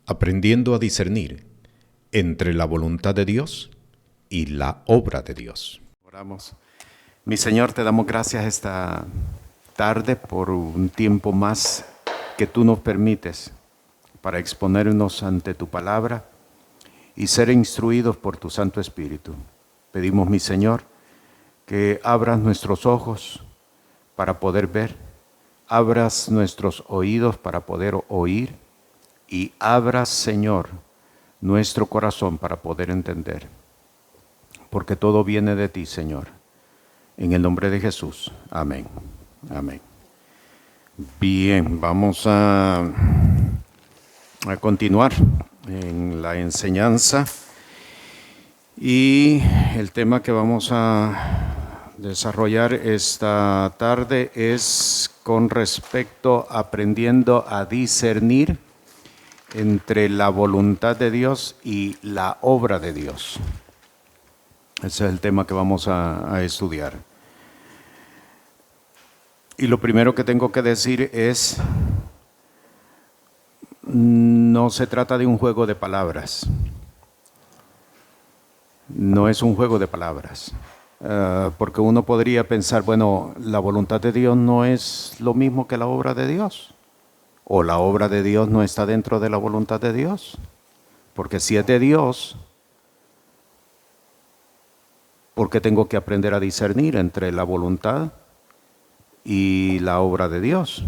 aprendiendo a discernir entre la voluntad de Dios y la obra de Dios. Oramos. Mi Señor, te damos gracias esta tarde por un tiempo más que tú nos permites para exponernos ante tu palabra y ser instruidos por tu Santo Espíritu. Pedimos, mi Señor, que abras nuestros ojos para poder ver, abras nuestros oídos para poder oír y abras, Señor, nuestro corazón para poder entender. Porque todo viene de ti, Señor. En el nombre de Jesús. Amén. Amén. Bien, vamos a continuar en la enseñanza. Y el tema que vamos a desarrollar esta tarde es con respecto a aprendiendo a discernir entre la voluntad de Dios y la obra de Dios. Ese es el tema que vamos a estudiar. Y lo primero que tengo que decir es, no se trata de un juego de palabras. No es un juego de palabras. Porque uno podría pensar, bueno, la voluntad de Dios no es lo mismo que la obra de Dios. O la obra de Dios no está dentro de la voluntad de Dios. Porque si es de Dios, ¿por qué tengo que aprender a discernir entre la voluntad y la obra de Dios?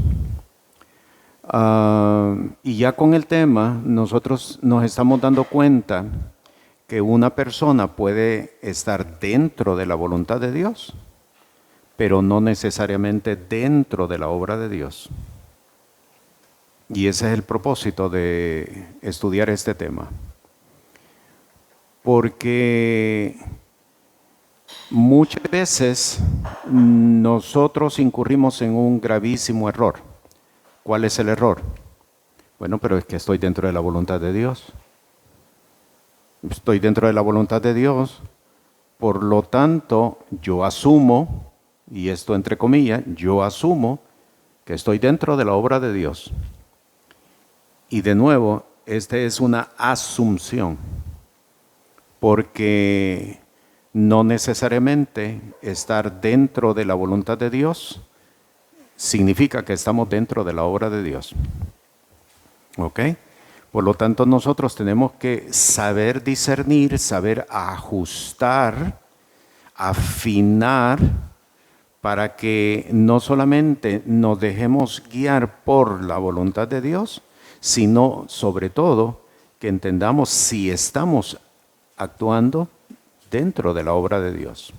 Y ya con el tema, nosotros nos estamos dando cuenta que una persona puede estar dentro de la voluntad de Dios, pero no necesariamente dentro de la obra de Dios. Y ese es el propósito de estudiar este tema. Porque muchas veces nosotros incurrimos en un gravísimo error. ¿Cuál es el error? Bueno, pero es que estoy dentro de la voluntad de Dios. Estoy dentro de la voluntad de Dios, por lo tanto, yo asumo, y esto entre comillas, yo asumo que estoy dentro de la obra de Dios. Y de nuevo, esta es una asunción, porque no necesariamente estar dentro de la voluntad de Dios significa que estamos dentro de la obra de Dios. ¿Ok? Por lo tanto, nosotros tenemos que saber discernir, saber ajustar, afinar, para que no solamente nos dejemos guiar por la voluntad de Dios, sino sobre todo que entendamos si estamos actuando dentro de la obra de Dios.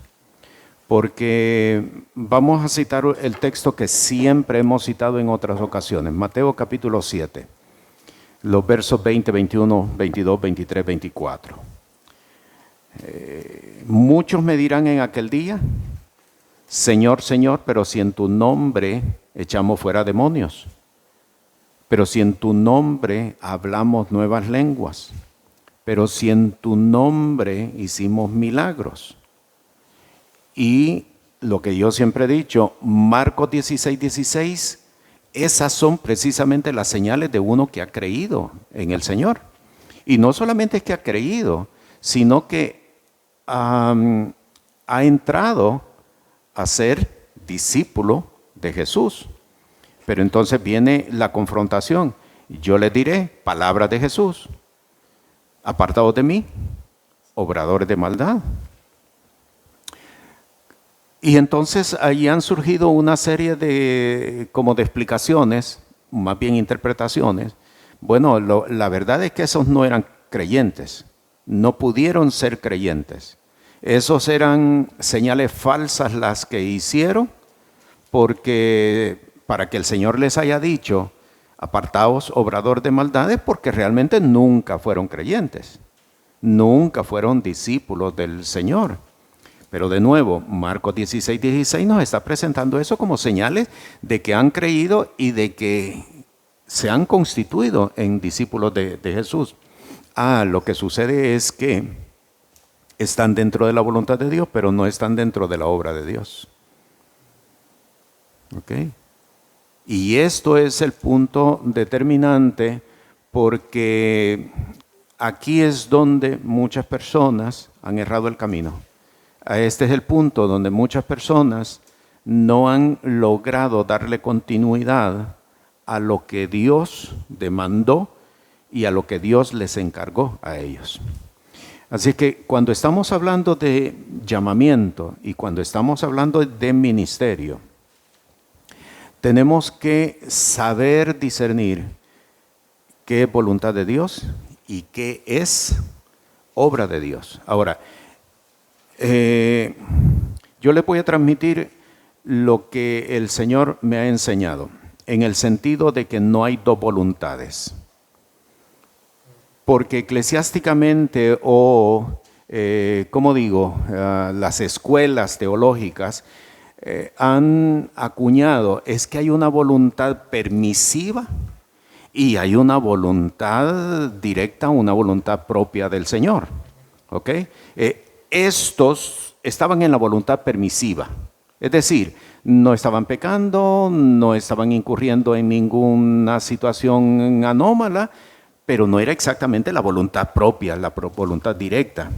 Porque vamos a citar el texto que siempre hemos citado en otras ocasiones, Mateo capítulo 7. Los versos 20, 21, 22, 23, 24. Muchos me dirán en aquel día, Señor, Señor, pero si en tu nombre echamos fuera demonios, pero si en tu nombre hablamos nuevas lenguas, pero si en tu nombre hicimos milagros. Y lo que yo siempre he dicho, Marcos 16, 16, esas son precisamente las señales de uno que ha creído en el Señor. Y no solamente es que ha creído, sino que ha entrado a ser discípulo de Jesús. Pero entonces viene la confrontación. Yo les diré, palabras de Jesús, apartados de mí, obradores de maldad. Y entonces ahí han surgido una serie de explicaciones, más bien interpretaciones. Bueno, la verdad es que esos no eran creyentes, no pudieron ser creyentes. Esos eran señales falsas las que hicieron, porque para que el Señor les haya dicho, apartaos, obrador de maldades, porque realmente nunca fueron creyentes, nunca fueron discípulos del Señor. Pero de nuevo, Marcos 16, 16 nos está presentando eso como señales de que han creído y de que se han constituido en discípulos de Jesús. Lo que sucede es que están dentro de la voluntad de Dios, pero no están dentro de la obra de Dios. ¿Ok? Y esto es el punto determinante porque aquí es donde muchas personas han errado el camino. Este es el punto donde muchas personas no han logrado darle continuidad a lo que Dios demandó y a lo que Dios les encargó a ellos. Así que cuando estamos hablando de llamamiento y cuando estamos hablando de ministerio, tenemos que saber discernir qué es voluntad de Dios y qué es obra de Dios. Ahora, yo le voy a transmitir lo que el Señor me ha enseñado, en el sentido de que no hay dos voluntades. Porque eclesiásticamente las escuelas teológicas han acuñado, es que hay una voluntad permisiva y hay una voluntad directa, una voluntad propia del Señor. ¿Ok? Estos estaban en la voluntad permisiva, es decir, no estaban pecando, no estaban incurriendo en ninguna situación anómala, pero no era exactamente la voluntad propia, la voluntad directa.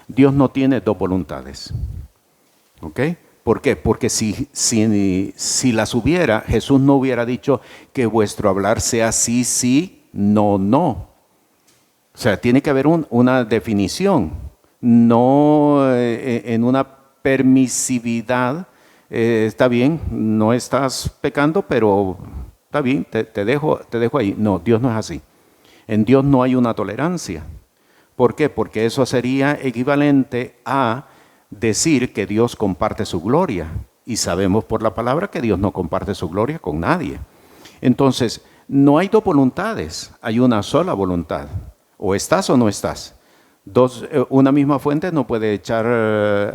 Dios no tiene dos voluntades. ¿Ok? ¿Por qué? Porque si las hubiera, Jesús no hubiera dicho que vuestro hablar sea sí, sí, no, no. O sea, tiene que haber una definición, no en una permisividad. Está bien, no estás pecando, pero está bien, te dejo ahí. No, Dios no es así. En Dios no hay una tolerancia. ¿Por qué? Porque eso sería equivalente a decir que Dios comparte su gloria. Y sabemos por la palabra que Dios no comparte su gloria con nadie. Entonces, no hay dos voluntades, hay una sola voluntad. O estás o no estás. Una misma fuente no puede echar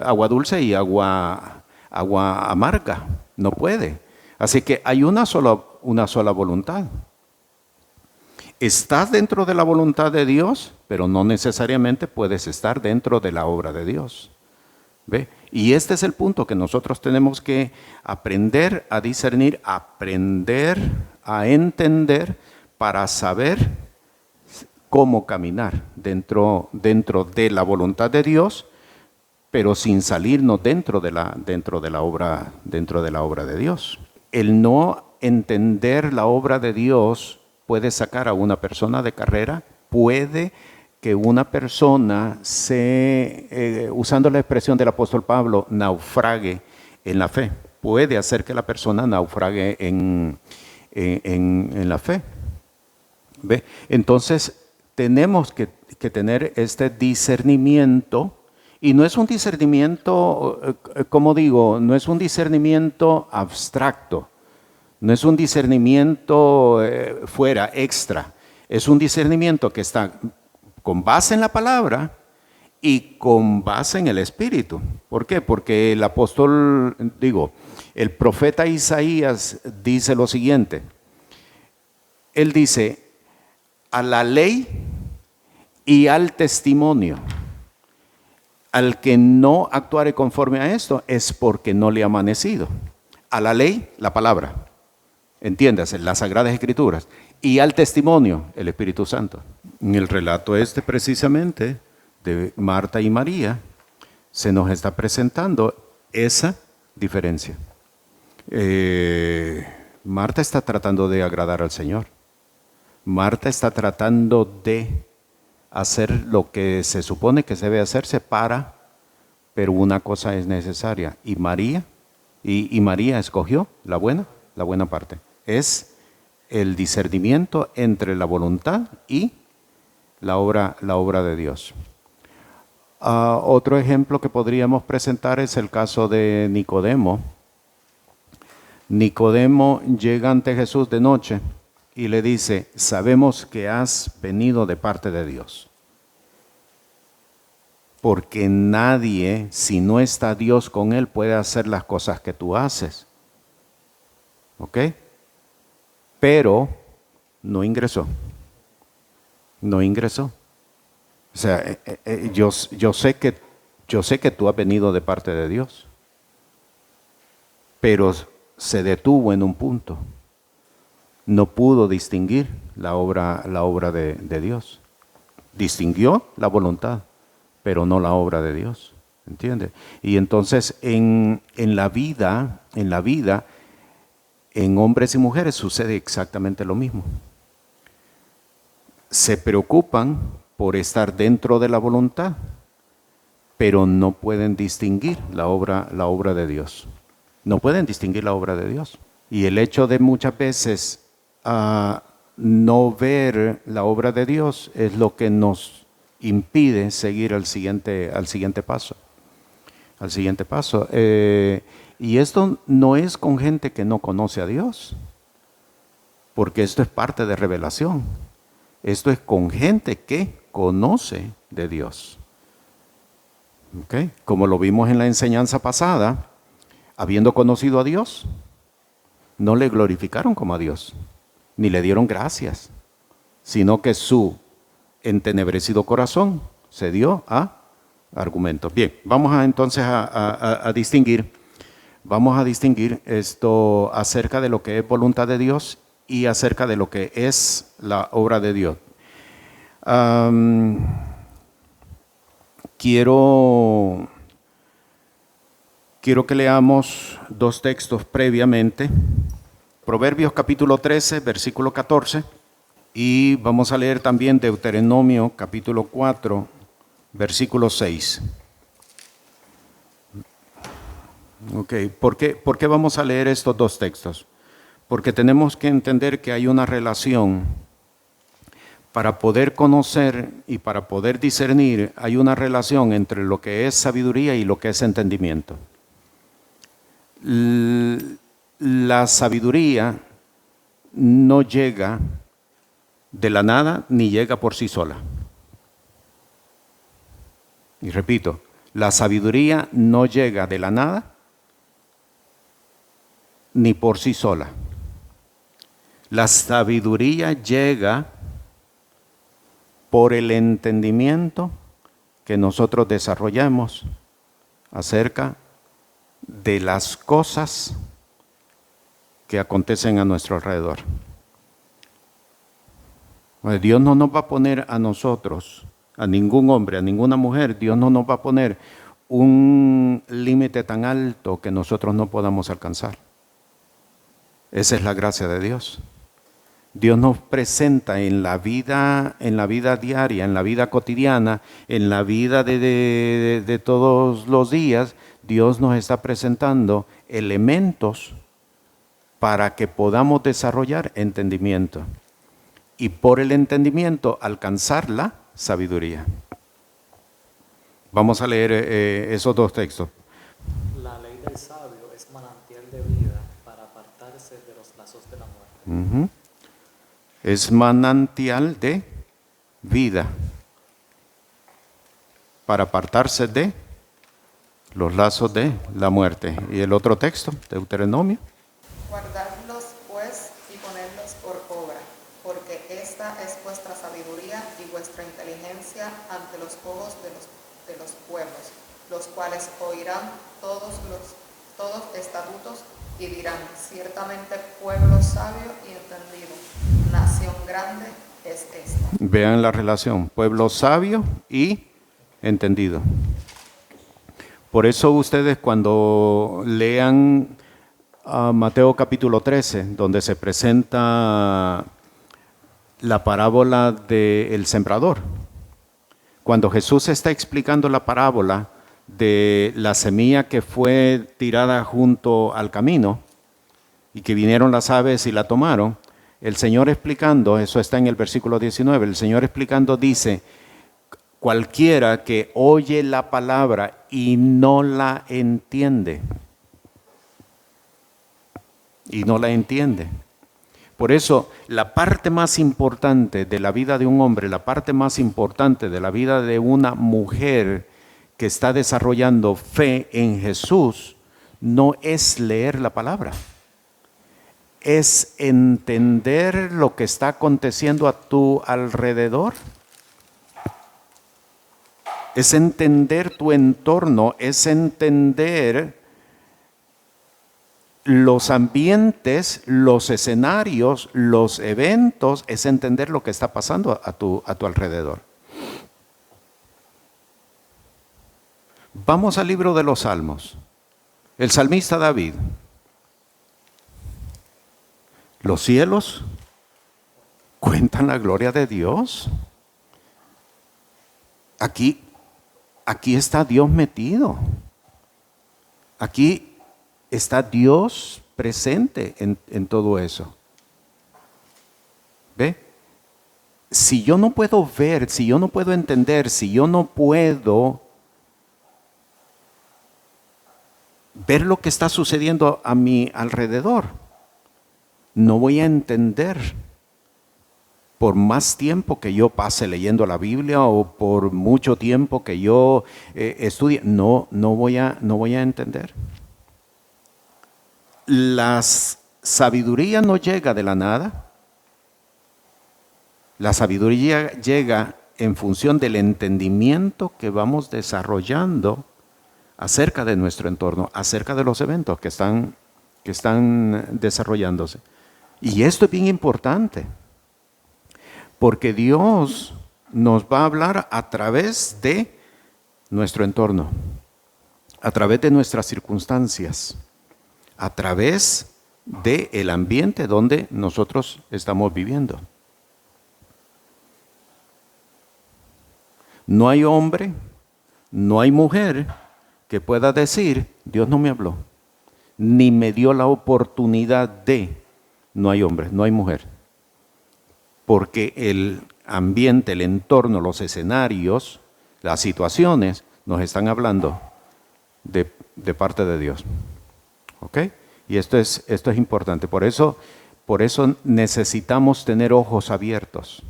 agua dulce y agua amarga. No puede. Así que hay una sola voluntad. Estás dentro de la voluntad de Dios, pero no necesariamente puedes estar dentro de la obra de Dios. ¿Ve? Y este es el punto que nosotros tenemos que aprender a discernir, aprender a entender para saber cómo caminar dentro de la voluntad de Dios, pero sin salirnos dentro de la obra de Dios. El no entender la obra de Dios puede sacar a una persona de carrera, puede que una persona usando la expresión del apóstol Pablo, naufrague en la fe. Puede hacer que la persona naufrague en la fe. ¿Ve? Entonces, tenemos que tener este discernimiento, y no es un discernimiento, como digo, no es un discernimiento abstracto. No es un discernimiento fuera, extra. Es un discernimiento que está con base en la palabra y con base en el Espíritu. ¿Por qué? Porque el profeta Isaías dice lo siguiente. Él dice, a la ley y al testimonio, al que no actuare conforme a esto es porque no le ha amanecido. A la ley, la palabra. Entiéndase, las Sagradas Escrituras, y al testimonio, el Espíritu Santo. En el relato precisamente de Marta y María, se nos está presentando esa diferencia. Marta está tratando de agradar al Señor. Marta está tratando de hacer lo que se supone que debe hacerse pero una cosa es necesaria. Y María escogió la buena parte. Es el discernimiento entre la voluntad y la obra de Dios. Otro ejemplo que podríamos presentar es el caso de Nicodemo. Nicodemo llega ante Jesús de noche y le dice, sabemos que has venido de parte de Dios. Porque nadie, si no está Dios con él, puede hacer las cosas que tú haces. ¿Ok? Pero no ingresó. No ingresó. O sea, yo sé que tú has venido de parte de Dios. Pero se detuvo en un punto. no pudo distinguir la obra de Dios. Distinguió la voluntad, pero no la obra de Dios. ¿Entiende? Y entonces en la vida, en hombres y mujeres sucede exactamente lo mismo. Se preocupan por estar dentro de la voluntad, pero no pueden distinguir la obra de Dios. No pueden distinguir la obra de Dios. Y el hecho de muchas veces no ver la obra de Dios es lo que nos impide seguir al siguiente paso. Y esto no es con gente que no conoce a Dios, porque esto es parte de revelación. Esto es con gente que conoce de Dios. ¿Okay? Como lo vimos en la enseñanza pasada, habiendo conocido a Dios, no le glorificaron como a Dios, ni le dieron gracias, sino que su entenebrecido corazón se dio a argumentos. Bien, vamos entonces a distinguir. Vamos a distinguir esto acerca de lo que es voluntad de Dios y acerca de lo que es la obra de Dios. Quiero que leamos dos textos previamente. Proverbios capítulo 13, versículo 14. Y vamos a leer también Deuteronomio capítulo 4, versículo 6. Okay. ¿Por qué vamos a leer estos dos textos? Porque tenemos que entender que hay una relación. Para poder conocer y para poder discernir, hay una relación entre lo que es sabiduría y lo que es entendimiento. La sabiduría no llega de la nada ni llega por sí sola. Y repito, la sabiduría no llega de la nada ni por sí sola. La sabiduría llega por el entendimiento que nosotros desarrollamos acerca de las cosas que acontecen a nuestro alrededor. Pues Dios no nos va a poner a nosotros, a ningún hombre, a ninguna mujer, Dios no nos va a poner un límite tan alto que nosotros no podamos alcanzar. Esa es la gracia de Dios. Dios nos presenta en la vida diaria, en la vida cotidiana, en la vida de todos los días, Dios nos está presentando elementos para que podamos desarrollar entendimiento. Y por el entendimiento alcanzar la sabiduría. Vamos a leer esos dos textos. La ley del sabio es manantial de vida para apartarse de los lazos de la muerte. Uh-huh. Es manantial de vida para apartarse de los lazos de la muerte. Y el otro texto, Deuteronomio. Guardadlos pues y ponedlos por obra, porque esta es vuestra sabiduría y vuestra inteligencia ante los ojos de los pueblos, los cuales oirán todos estatutos y dirán, ciertamente pueblo sabio y entendido, nación grande es esta. Vean la relación, pueblo sabio y entendido. Por eso ustedes cuando lean Mateo capítulo 13, donde se presenta la parábola del sembrador, cuando Jesús está explicando la parábola de la semilla que fue tirada junto al camino y que vinieron las aves y la tomaron, el Señor explicando, eso está en el versículo 19, el Señor explicando dice, cualquiera que oye la palabra y no la entiende. Y no la entiende. Por eso, la parte más importante de la vida de un hombre, la parte más importante de la vida de una mujer que está desarrollando fe en Jesús, no es leer la palabra. Es entender lo que está aconteciendo a tu alrededor. Es entender tu entorno, es entender los ambientes, los escenarios, los eventos, es entender lo que está pasando a tu alrededor. Vamos al libro de los Salmos. El salmista David. Los cielos cuentan la gloria de Dios. Aquí está Dios metido. Aquí está Dios presente en todo eso. ¿Ve? Si yo no puedo ver, si yo no puedo entender, si yo no puedo ver lo que está sucediendo a mi alrededor, no voy a entender. Por más tiempo que yo pase leyendo la Biblia o por mucho tiempo que yo estudie, no voy a entender. La sabiduría no llega de la nada. La sabiduría llega en función del entendimiento que vamos desarrollando acerca de nuestro entorno, acerca de los eventos que están desarrollándose. Y esto es bien importante, porque Dios nos va a hablar a través de nuestro entorno, a través de nuestras circunstancias, a través del ambiente donde nosotros estamos viviendo. No hay hombre, no hay mujer que pueda decir, Dios no me habló, ni me dio la oportunidad de. No hay hombre, no hay mujer. Porque el ambiente, el entorno, los escenarios, las situaciones nos están hablando de parte de Dios. ¿Ok? Y esto es importante. Por eso necesitamos tener ojos abiertos,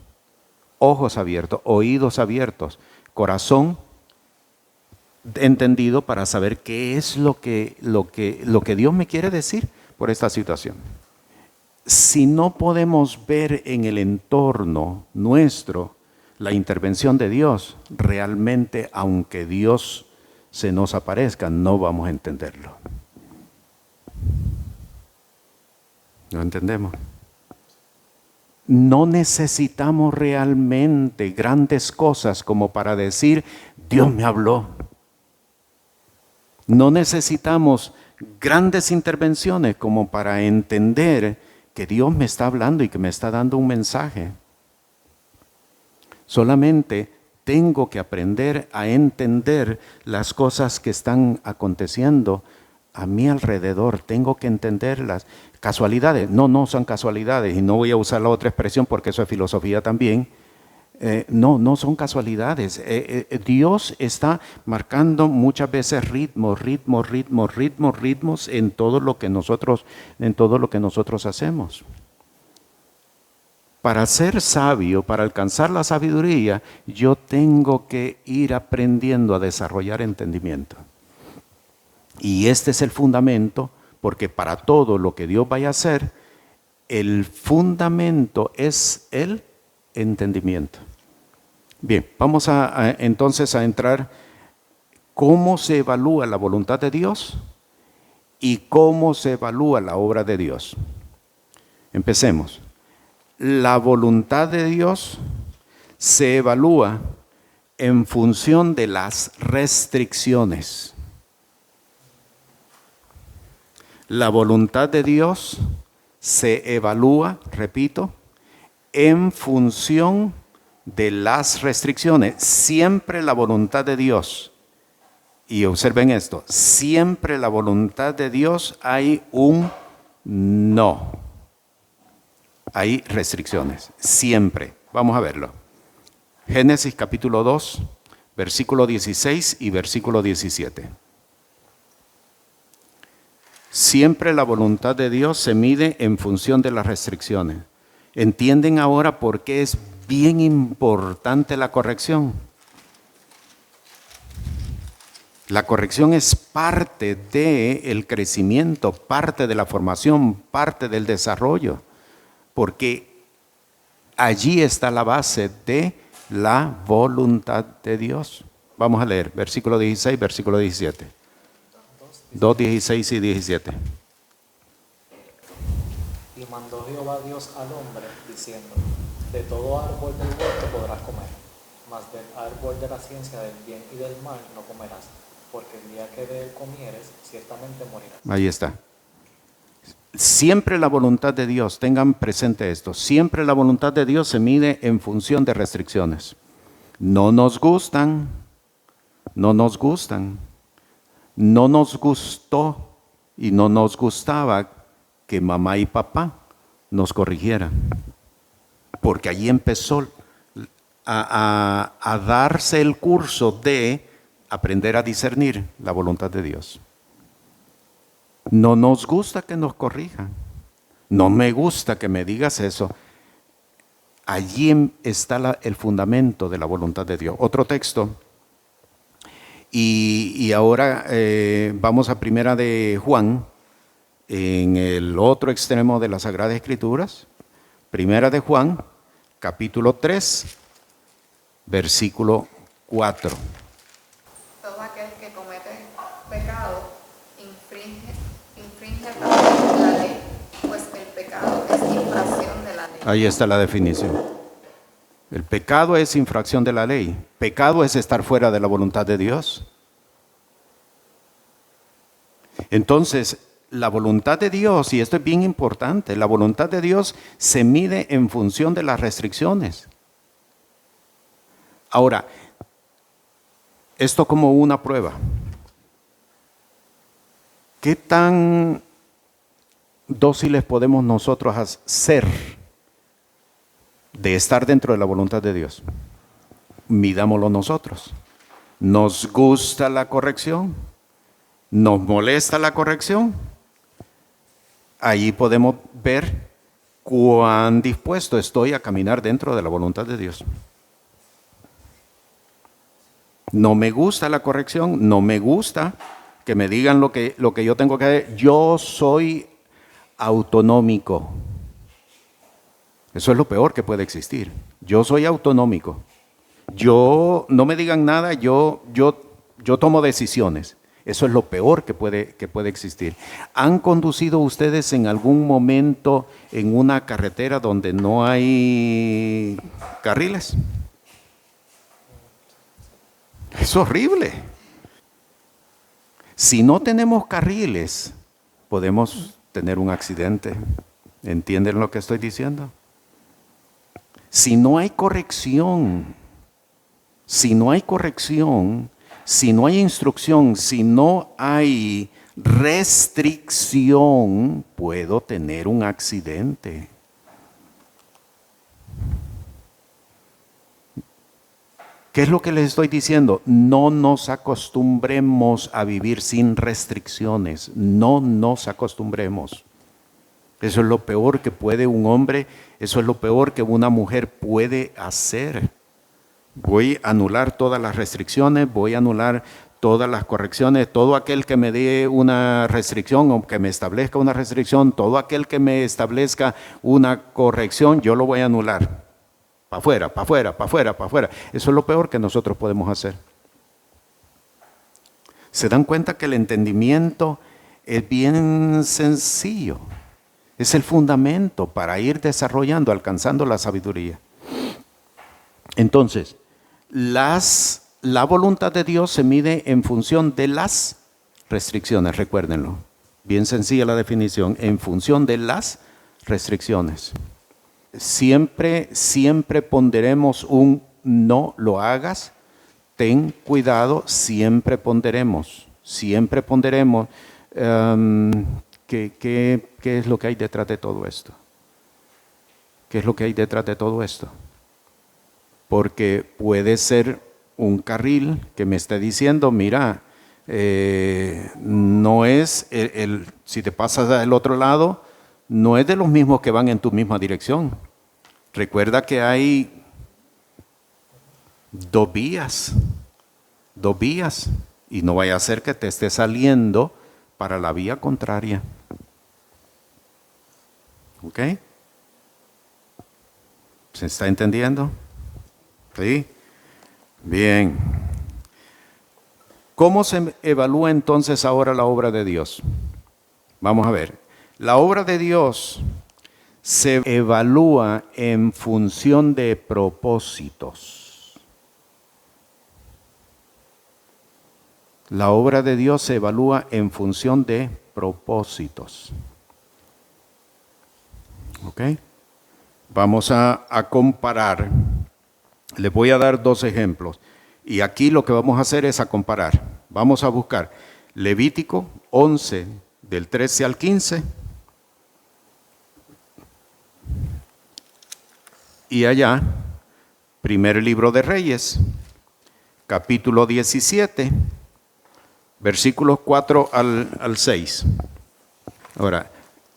oídos abiertos, corazón entendido para saber qué es lo que Dios me quiere decir por esta situación. Si no podemos ver en el entorno nuestro la intervención de Dios, realmente, aunque Dios se nos aparezca, no vamos a entenderlo. ¿No entendemos? No necesitamos realmente grandes cosas como para decir, Dios me habló. No necesitamos grandes intervenciones como para entender que Dios me está hablando y que me está dando un mensaje. Solamente tengo que aprender a entender las cosas que están aconteciendo a mi alrededor. Tengo que entender las casualidades. No son casualidades. Y no voy a usar la otra expresión porque eso es filosofía también. No son casualidades. Dios está marcando muchas veces ritmos en todo lo que nosotros hacemos. Para ser sabio, para alcanzar la sabiduría, yo tengo que ir aprendiendo a desarrollar entendimiento. Y este es el fundamento, porque para todo lo que Dios vaya a hacer, el fundamento es el entendimiento. Bien, vamos entonces a entrar cómo se evalúa la voluntad de Dios y cómo se evalúa la obra de Dios. Empecemos. La voluntad de Dios se evalúa en función de las restricciones. La voluntad de Dios se evalúa, repito, en función de las restricciones. Siempre la voluntad de Dios, y observen esto, siempre la voluntad de Dios hay un no. Hay restricciones, siempre. Vamos a verlo. Génesis capítulo 2, versículo 16 y versículo 17. Siempre la voluntad de Dios se mide en función de las restricciones. ¿Entienden ahora por qué es bien importante la corrección? La corrección es parte del crecimiento, parte de la formación, parte del desarrollo, porque allí está la base de la voluntad de Dios. Vamos a leer versículo 16, versículo 17. 2, 16 y 17. Y mandó Jehová Dios al hombre, diciendo, de todo árbol del huerto podrás comer, mas del árbol de la ciencia del bien y del mal no comerás, porque el día que de él comieres, ciertamente morirás. Ahí está. Siempre la voluntad de Dios, tengan presente esto, siempre la voluntad de Dios se mide en función de restricciones. No nos gustan, no nos gustan, no nos gustó y no nos gustaba que mamá y papá nos corrigieran, porque allí empezó a darse el curso de aprender a discernir la voluntad de Dios. No nos gusta que nos corrijan, no me gusta que me digas eso. Allí está el fundamento de la voluntad de Dios. Otro texto, y ahora vamos a Primera de Juan, en el otro extremo de las Sagradas Escrituras. Primera de Juan, capítulo 3, versículo 4. Todo aquel que comete pecado infringe también la ley, pues el pecado es infracción de la ley. Ahí está la definición. El pecado es infracción de la ley. Pecado es estar fuera de la voluntad de Dios. Entonces, la voluntad de Dios, y esto es bien importante, la voluntad de Dios se mide en función de las restricciones. Ahora, esto como una prueba. ¿Qué tan dóciles podemos nosotros ser de estar dentro de la voluntad de Dios? Midámoslo nosotros. ¿Nos gusta la corrección? ¿Nos molesta la corrección? Allí podemos ver cuán dispuesto estoy a caminar dentro de la voluntad de Dios. No me gusta la corrección, no me gusta que me digan lo que yo tengo que hacer. Yo soy autonómico. Eso es lo peor que puede existir. Yo soy autonómico. No me digan nada, yo tomo decisiones. Eso es lo peor que puede existir. ¿Han conducido ustedes en algún momento en una carretera donde no hay carriles? Es horrible. Si no tenemos carriles, podemos tener un accidente. ¿Entienden lo que estoy diciendo? Si no hay corrección, si no hay instrucción, si no hay restricción, puedo tener un accidente. ¿Qué es lo que les estoy diciendo? No nos acostumbremos a vivir sin restricciones. No nos acostumbremos. Eso es lo peor que puede un hombre, eso es lo peor que una mujer puede hacer. Voy a anular todas las restricciones, voy a anular todas las correcciones, todo aquel que me dé una restricción o que me establezca una restricción, todo aquel que me establezca una corrección, yo lo voy a anular. Para afuera, para afuera, para afuera, para afuera. Eso es lo peor que nosotros podemos hacer. ¿Se dan cuenta que el entendimiento es bien sencillo? Es el fundamento para ir desarrollando, alcanzando la sabiduría. Entonces, la voluntad de Dios se mide en función de las restricciones, recuérdenlo. Bien sencilla la definición, en función de las restricciones. Siempre ponderemos un no lo hagas, ten cuidado, siempre ponderemos. ¿Qué es lo que hay detrás de todo esto? ¿Qué es lo que hay detrás de todo esto? Porque puede ser un carril que me esté diciendo, mira, no es, si te pasas al otro lado, no es de los mismos que van en tu misma dirección. Recuerda que hay dos vías, y no vaya a ser que te esté saliendo para la vía contraria. ¿Ok? ¿Se está entendiendo? ¿Sí? Bien. ¿Cómo se evalúa entonces ahora la obra de Dios? Vamos a ver. La obra de Dios se evalúa en función de propósitos. La obra de Dios se evalúa en función de propósitos. ¿Ok? Vamos a comparar. Les voy a dar 2 ejemplos. Y aquí lo que vamos a hacer es a comparar. Vamos a buscar Levítico 11, del 13 al 15. Y allá, primer libro de Reyes, capítulo 17, versículos 4 al 6. Ahora,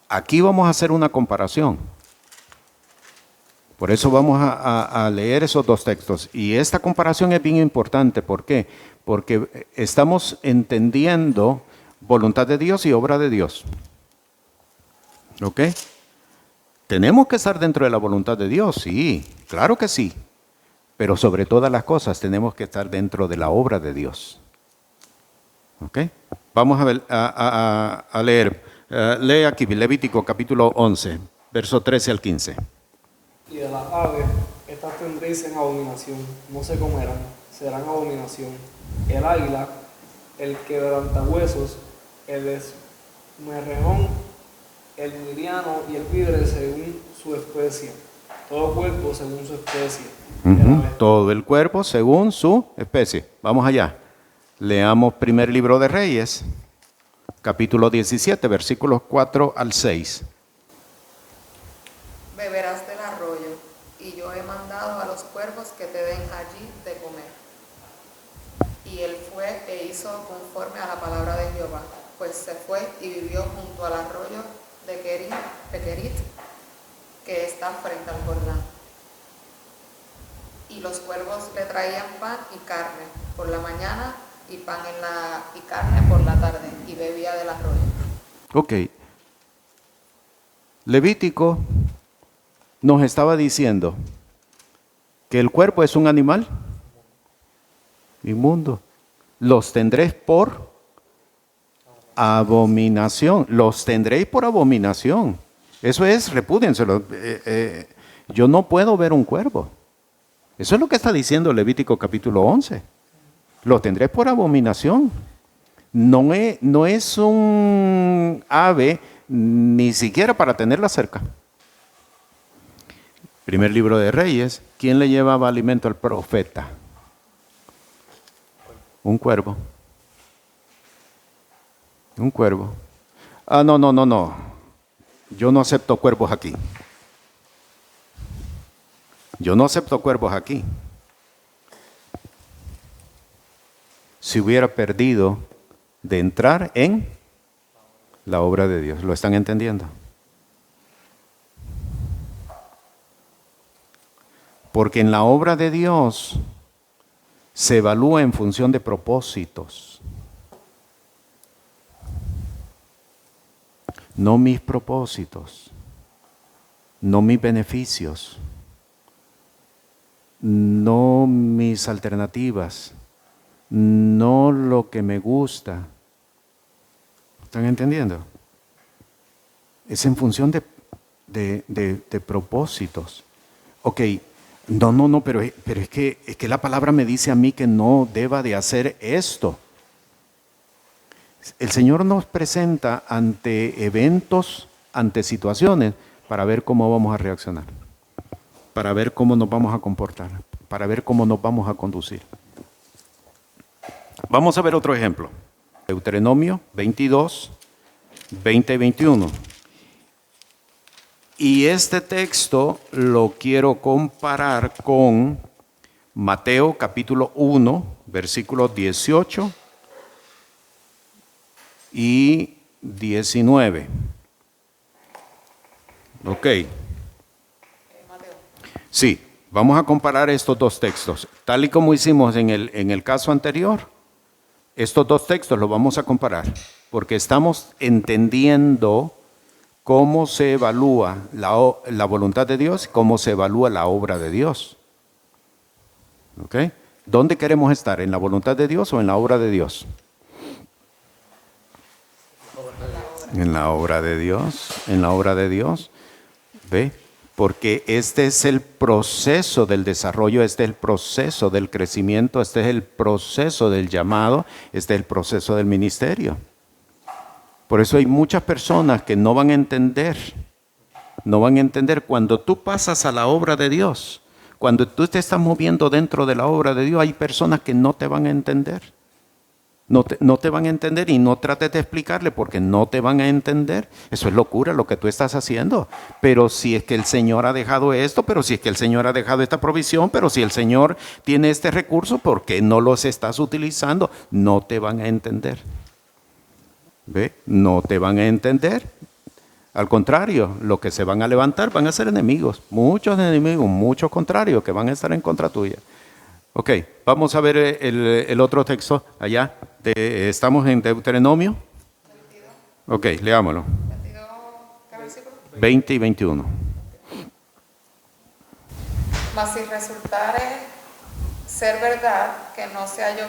aquí vamos a hacer una comparación. Por eso vamos a leer esos 2 textos. Y esta comparación es bien importante. ¿Por qué? Porque estamos entendiendo voluntad de Dios y obra de Dios. ¿Ok? Tenemos que estar dentro de la voluntad de Dios, sí, claro que sí. Pero sobre todas las cosas tenemos que estar dentro de la obra de Dios. ¿Ok? Vamos a ver, a leer. Lee aquí Levítico capítulo 11, verso 13 al 15. Y de las aves, estas tendréis en abominación, no se comerán, serán abominación. El águila, el quebrantahuesos, el esmerrejón, el miriano y el vidre según su especie. Todo cuerpo según su especie. Todo el cuerpo según su especie. Vamos allá. Leamos primer libro de Reyes, capítulo 17, versículos 4 al 6. Beberás del arroyo, y yo he mandado a los cuervos que te den allí de comer. Y él fue e hizo conforme a la palabra de Jehová, pues se fue y vivió junto al arroyo de Kerit, que está frente al Jordán. Y los cuervos le traían pan y carne por la mañana, y carne por la tarde, y bebía del arroyo. Ok. Levítico nos estaba diciendo que el cuerpo es un animal inmundo. Los tendréis por abominación. Los tendréis por abominación. Eso es, repúdienselo. Yo no puedo ver un cuervo. Eso es lo que está diciendo Levítico capítulo 11. Lo tendréis por abominación. No es un ave ni siquiera para tenerla cerca. Primer libro de Reyes, ¿quién le llevaba alimento al profeta? Un cuervo. Un cuervo. No. Yo no acepto cuervos aquí. Yo no acepto cuervos aquí. Se hubiera perdido de entrar en la obra de Dios. ¿Lo están entendiendo? Porque en la obra de Dios se evalúa en función de propósitos. No mis propósitos, no mis beneficios, no mis alternativas, no lo que me gusta. ¿Están entendiendo? Es en función de propósitos. Ok, no, pero es que la palabra me dice a mí que no deba de hacer esto. El Señor nos presenta ante eventos, ante situaciones, para ver cómo vamos a reaccionar, para ver cómo nos vamos a comportar, para ver cómo nos vamos a conducir. Vamos a ver otro ejemplo. Deuteronomio 22, 20 y 21. Y este texto lo quiero comparar con Mateo capítulo 1, versículos 18 y 19. Ok. Sí, vamos a comparar estos 2 textos. Tal y como hicimos en el caso anterior, estos 2 textos los vamos a comparar, porque estamos entendiendo cómo se evalúa la voluntad de Dios, cómo se evalúa la obra de Dios. ¿Ok? ¿Dónde queremos estar? ¿En la voluntad de Dios o en la obra de Dios? En la obra de Dios. En la obra de Dios. ¿Ve? Porque este es el proceso del desarrollo, este es el proceso del crecimiento, este es el proceso del llamado, este es el proceso del ministerio. Por eso hay muchas personas que no van a entender, cuando tú pasas a la obra de Dios, cuando tú te estás moviendo dentro de la obra de Dios, hay personas que no te van a entender. No te van a entender y no trates de explicarle porque no te van a entender. Eso es locura lo que tú estás haciendo. Pero si es que el Señor ha dejado esto, pero si es que el Señor ha dejado esta provisión, pero si el Señor tiene este recurso, ¿por qué no los estás utilizando? No te van a entender. ¿Ve? No te van a entender. Al contrario, los que se van a levantar van a ser enemigos. Muchos enemigos, muchos contrarios que van a estar en contra tuya. Ok, vamos a ver el otro texto allá. Estamos en Deuteronomio. 22. Ok, leámoslo. 22, ¿qué versículo? 20 y 21. Mas si resultare ser verdad que no se halló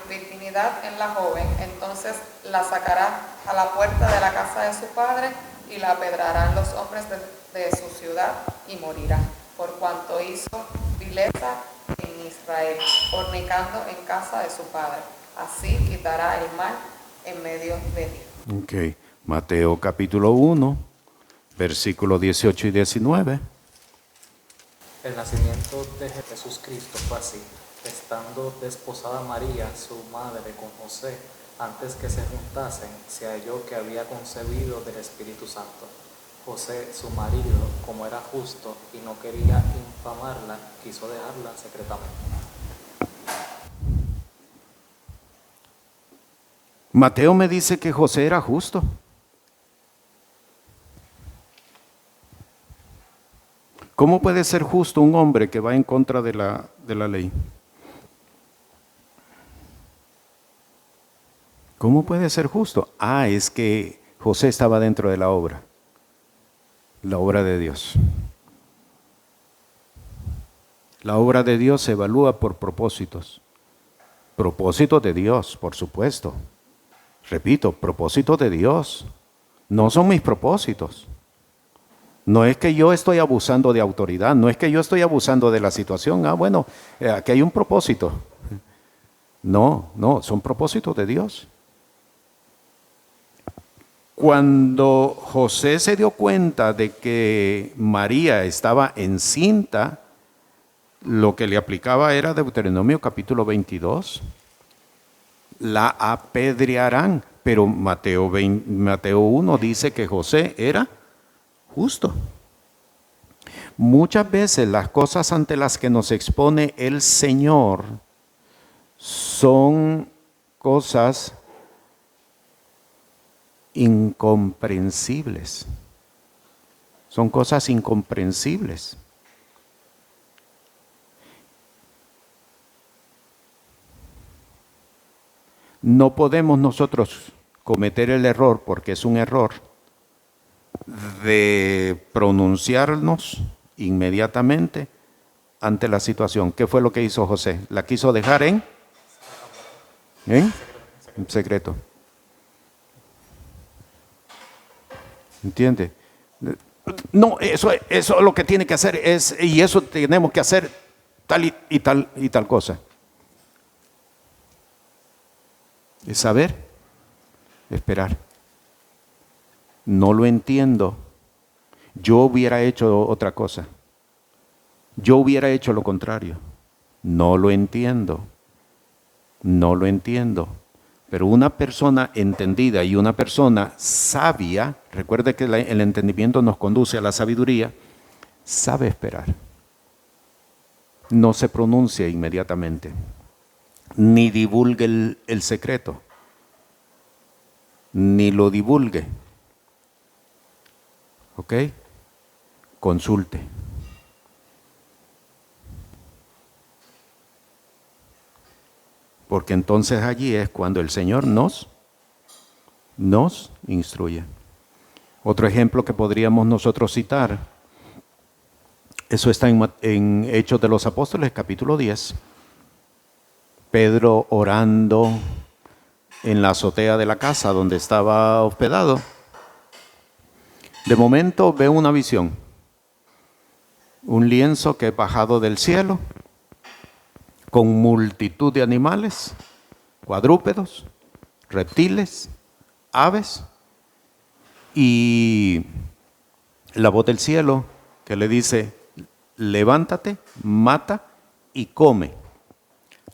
virginidad en la joven, entonces la sacará a la puerta de la casa de su padre y la apedrarán los hombres de su ciudad y morirá, por cuanto hizo vileza en Israel, fornicando en casa de su padre. Así quitará el mal en medio de ti. Ok, Mateo capítulo 1, versículos 18 y 19. El nacimiento de Jesús Cristo fue así. Estando desposada María, su madre, con José, antes que se juntasen, se halló que había concebido del Espíritu Santo. José, su marido, como era justo y no quería infamarla, quiso dejarla secretamente. Mateo me dice que José era justo. ¿Cómo puede ser justo un hombre que va en contra de la ley? ¿Cómo puede ser justo? Es que José estaba dentro de la obra de Dios. La obra de Dios se evalúa por propósitos. Propósitos de Dios, por supuesto. Repito, propósitos de Dios. No son mis propósitos. No es que yo estoy abusando de autoridad, no es que yo estoy abusando de la situación. Aquí hay un propósito. No, son propósitos de Dios. Cuando José se dio cuenta de que María estaba encinta, lo que le aplicaba era Deuteronomio capítulo 22. La apedrearán, pero Mateo 1 dice que José era justo. Muchas veces las cosas ante las que nos expone el Señor son cosas incomprensibles. Son cosas incomprensibles. No podemos nosotros cometer el error, porque es un error, de pronunciarnos inmediatamente ante la situación. ¿Qué fue lo que hizo José? La quiso dejar en secreto. ¿Entiende? No, eso es lo que tiene que hacer, y eso tenemos que hacer tal y tal cosa. Es saber, esperar. No lo entiendo. Yo hubiera hecho otra cosa. Yo hubiera hecho lo contrario. No lo entiendo. No lo entiendo. Pero una persona entendida y una persona sabia, recuerde que el entendimiento nos conduce a la sabiduría, sabe esperar. No se pronuncia inmediatamente, ni divulgue el secreto, ni lo divulgue. ¿Ok? Consulte. Porque entonces allí es cuando el Señor nos instruye. Otro ejemplo que podríamos nosotros citar, eso está en Hechos de los Apóstoles, capítulo 10. Pedro orando en la azotea de la casa donde estaba hospedado. De momento veo una visión. Un lienzo que es bajado del cielo con multitud de animales, cuadrúpedos, reptiles, aves, y la voz del cielo que le dice: levántate, mata y come.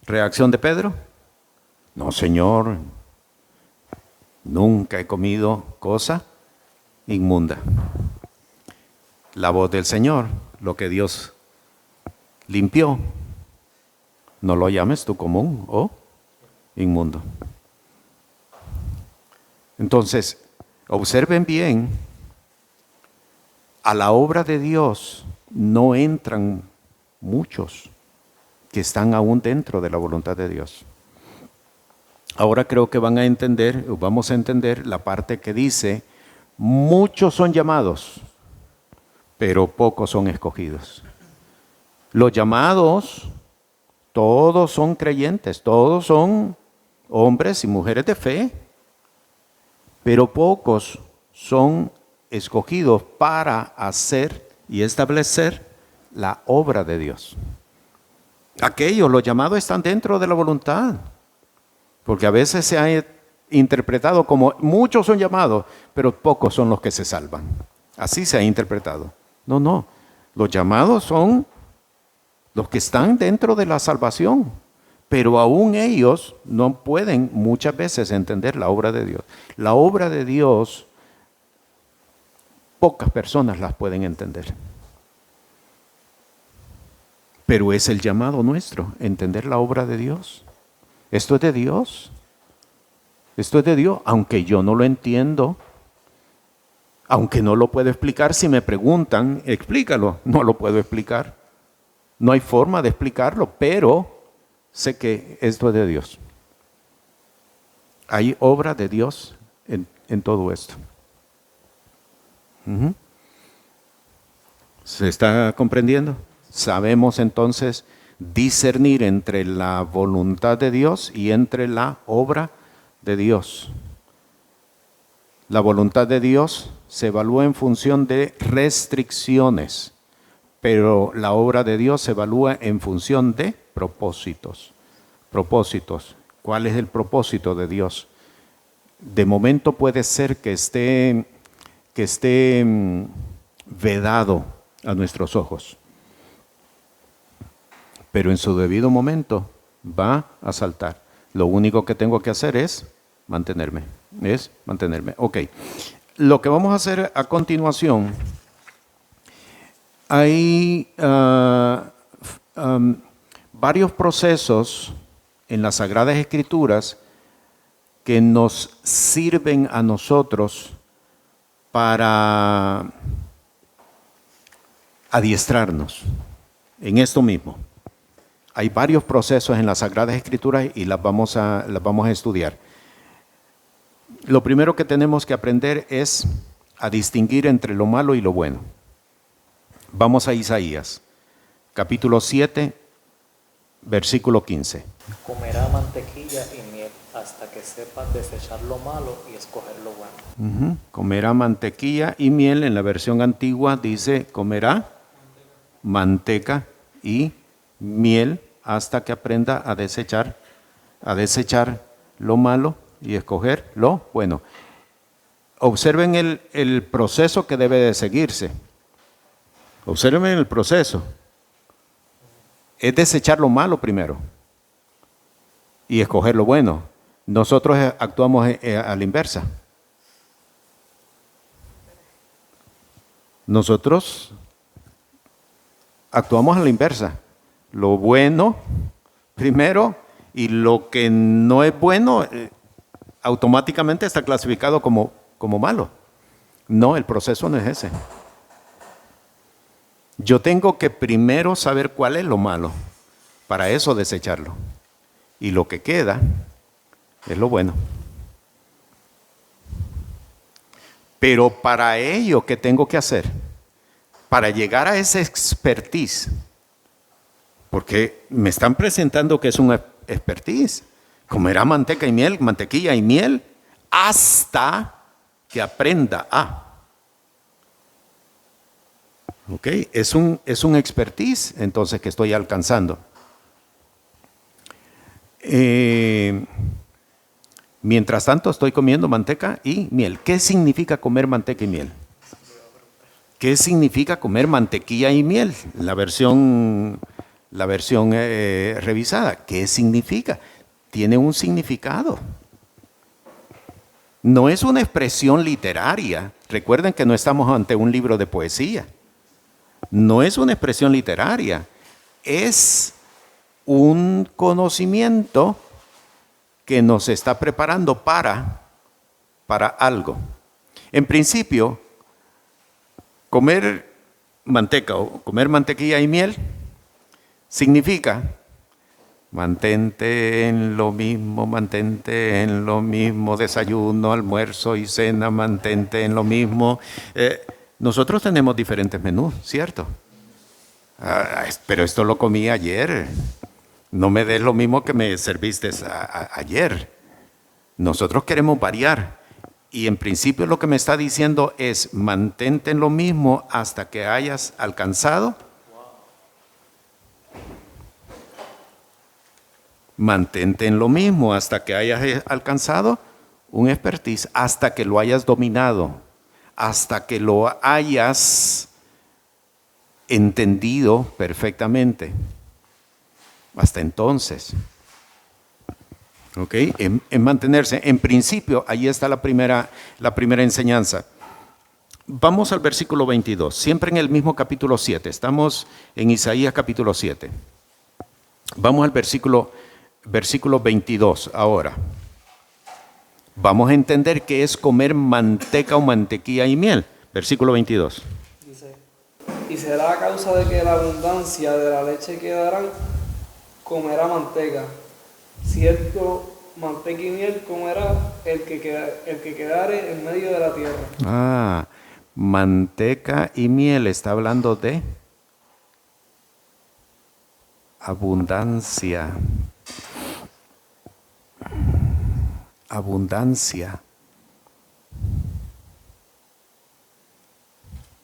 Reacción de Pedro: no, Señor, nunca he comido cosa inmunda. La voz del Señor: lo que Dios limpió, no lo llames tú común o inmundo. Entonces, observen bien, a la obra de Dios no entran muchos que están aún dentro de la voluntad de Dios. Ahora creo que vamos a entender la parte que dice: muchos son llamados, pero pocos son escogidos. Los llamados, todos son creyentes, todos son hombres y mujeres de fe, pero pocos son escogidos para hacer y establecer la obra de Dios. Aquellos, los llamados, están dentro de la voluntad, porque a veces se ha interpretado como muchos son llamados, pero pocos son los que se salvan. Así se ha interpretado. No, los llamados son los que están dentro de la salvación, pero aún ellos no pueden muchas veces entender la obra de Dios. La obra de Dios, pocas personas las pueden entender. Pero es el llamado nuestro, entender la obra de Dios. Esto es de Dios. Esto es de Dios, aunque yo no lo entiendo, aunque no lo puedo explicar. Si me preguntan, explícalo, no lo puedo explicar. No hay forma de explicarlo, pero sé que esto es de Dios. Hay obra de Dios en todo esto. ¿Se está comprendiendo? Sabemos entonces discernir entre la voluntad de Dios y entre la obra de Dios. La voluntad de Dios se evalúa en función de restricciones, pero la obra de Dios se evalúa en función de propósitos. Propósitos. ¿Cuál es el propósito de Dios? De momento puede ser que esté vedado a nuestros ojos, pero en su debido momento va a saltar. Lo único que tengo que hacer es mantenerme. Ok. Lo que vamos a hacer a continuación, hay varios procesos en las Sagradas Escrituras que nos sirven a nosotros para adiestrarnos en esto mismo. Hay varios procesos en las Sagradas Escrituras y las vamos a estudiar. Lo primero que tenemos que aprender es a distinguir entre lo malo y lo bueno. Vamos a Isaías, capítulo 7, versículo 15. Comerá mantequilla y miel hasta que sepan desechar lo malo y escoger lo bueno. Comerá mantequilla y miel. En la versión antigua dice comerá manteca y miel hasta que aprenda a desechar lo malo y escoger lo bueno. Observen el proceso que debe de seguirse. Observen el proceso. Es desechar lo malo primero y escoger lo bueno. Nosotros actuamos a la inversa. Nosotros actuamos a la inversa. Lo bueno primero y lo que no es bueno automáticamente está clasificado como malo. No, el proceso no es ese. Yo tengo que primero saber cuál es lo malo, para eso desecharlo. Y lo que queda es lo bueno. Pero para ello, ¿qué tengo que hacer? Para llegar a esa expertise, porque me están presentando que es una expertise. Comerá mantequilla y miel hasta que aprenda a. ¿Ok? Es un expertise entonces que estoy alcanzando. Mientras tanto estoy comiendo manteca y miel. ¿Qué significa comer manteca y miel? ¿Qué significa comer mantequilla y miel? La versión revisada. ¿Qué significa? Tiene un significado. No es una expresión literaria. Recuerden que no estamos ante un libro de poesía. No es una expresión literaria. Es un conocimiento que nos está preparando para algo. En principio, comer manteca o comer mantequilla y miel significa mantente en lo mismo, desayuno, almuerzo y cena, mantente en lo mismo. Nosotros tenemos diferentes menús, ¿cierto? Pero esto lo comí ayer. No me des lo mismo que me serviste ayer. Nosotros queremos variar. Y en principio lo que me está diciendo es mantente en lo mismo hasta que hayas alcanzado. Mantente en lo mismo hasta que hayas alcanzado un expertise, hasta que lo hayas dominado, hasta que lo hayas entendido perfectamente. Hasta entonces. ¿Ok? En mantenerse. En principio, ahí está la primera enseñanza. Vamos al versículo 22, siempre en el mismo capítulo 7. Estamos en Isaías capítulo 7. Vamos al versículo 22 ahora. Vamos a entender qué es comer manteca o mantequilla y miel. Versículo 22. Dice, y será a causa de que la abundancia de la leche que darán, comerá manteca. Cierto, manteca y miel comerá el que quedare en medio de la tierra. Manteca y miel está hablando de abundancia. Abundancia.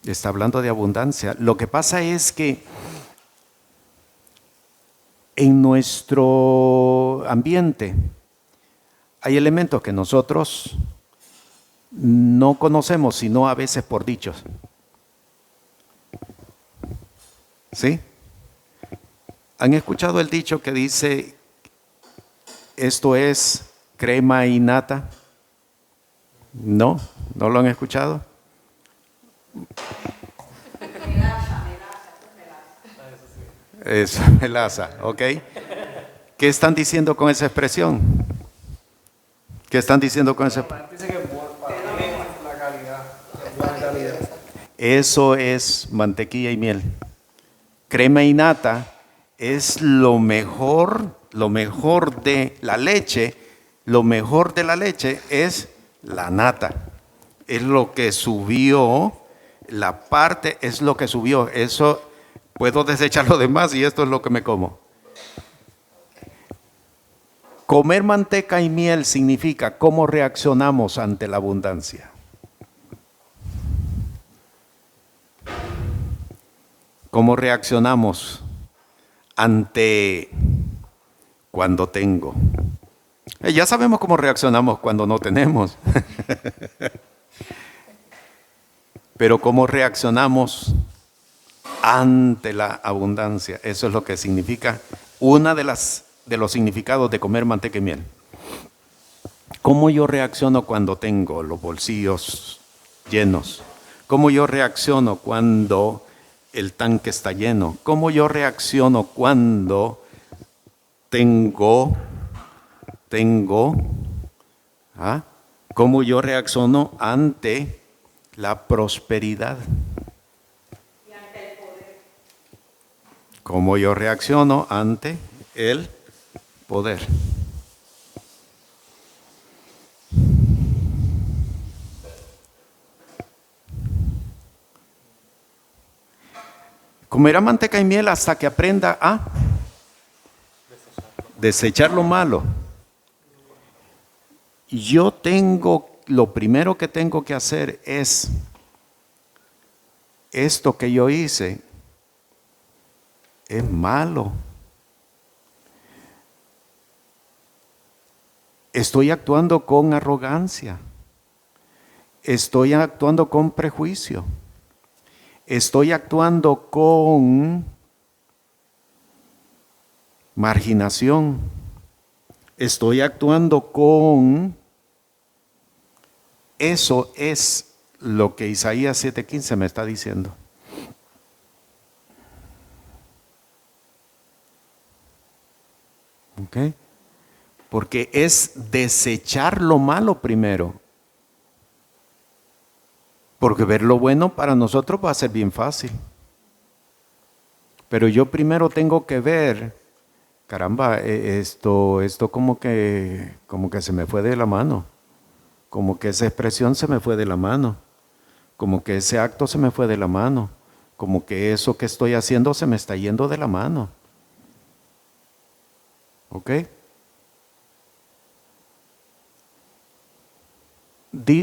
Está hablando de abundancia. Lo que pasa es que en nuestro ambiente hay elementos que nosotros no conocemos, sino a veces por dichos. ¿Sí? ¿Han escuchado el dicho que dice, esto es crema y nata? ¿No? ¿No lo han escuchado? Es melaza, ¿ok? ¿Qué están diciendo con esa expresión? ¿Qué están diciendo con esa expresión? Dice que es buena la calidad, es buena calidad. Eso es mantequilla y miel. Crema y nata es lo mejor de la leche. Lo mejor de la leche es la nata. Es lo que subió, la parte es lo que subió. Eso puedo desechar lo demás y esto es lo que me como. Comer manteca y miel significa cómo reaccionamos ante la abundancia. ¿Cómo reaccionamos ante cuando tengo? Ya sabemos cómo reaccionamos cuando no tenemos. Pero ¿cómo reaccionamos ante la abundancia? Eso es lo que significa una de los significados de comer manteca y miel. ¿Cómo yo reacciono cuando tengo los bolsillos llenos? ¿Cómo yo reacciono cuando el tanque está lleno? ¿Cómo yo reacciono cuando tengo? ¿Cómo yo reacciono ante la prosperidad? Y ante el poder. ¿Cómo yo reacciono ante el poder? Comerá manteca y miel hasta que aprenda a desechar lo malo. Lo primero que tengo que hacer es esto que yo hice es malo. Estoy actuando con arrogancia. Estoy actuando con prejuicio. Estoy actuando con marginación. Estoy actuando con... Eso es lo que Isaías 7:15 me está diciendo. ¿Ok? Porque es desechar lo malo primero. Porque ver lo bueno para nosotros va a ser bien fácil. Pero yo primero tengo que ver, caramba, esto como que se me fue de la mano. Como que esa expresión se me fue de la mano. Como que ese acto se me fue de la mano. Como que eso que estoy haciendo se me está yendo de la mano. ¿Ok?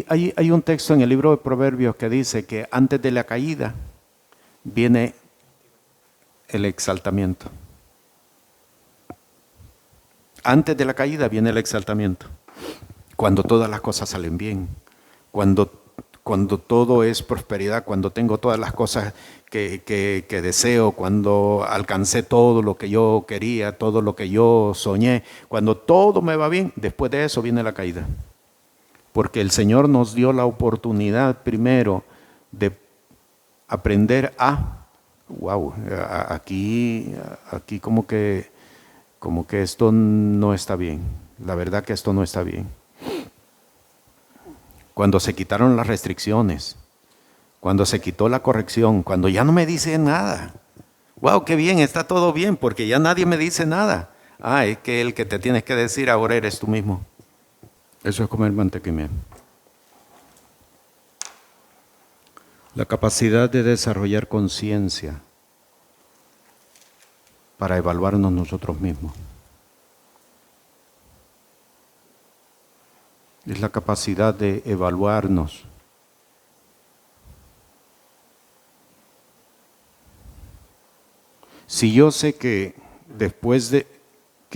Hay un texto en el libro de Proverbios que dice que antes de la caída viene el exaltamiento. Antes de la caída viene el exaltamiento. Cuando todas las cosas salen bien. Cuando todo es prosperidad. Cuando tengo todas las cosas que deseo. Cuando alcancé todo lo que yo quería. Todo lo que yo soñé. Cuando todo me va bien. Después de eso viene la caída. Porque el Señor nos dio la oportunidad primero de aprender aquí como que esto no está bien. La verdad que esto no está bien. Cuando se quitaron las restricciones, cuando se quitó la corrección, cuando ya no me dicen nada. Wow, qué bien, está todo bien, porque ya nadie me dice nada. Es que el que te tienes que decir ahora eres tú mismo. Eso es comer manteca y miel. La capacidad de desarrollar conciencia para evaluarnos nosotros mismos. Es la capacidad de evaluarnos. Si yo sé que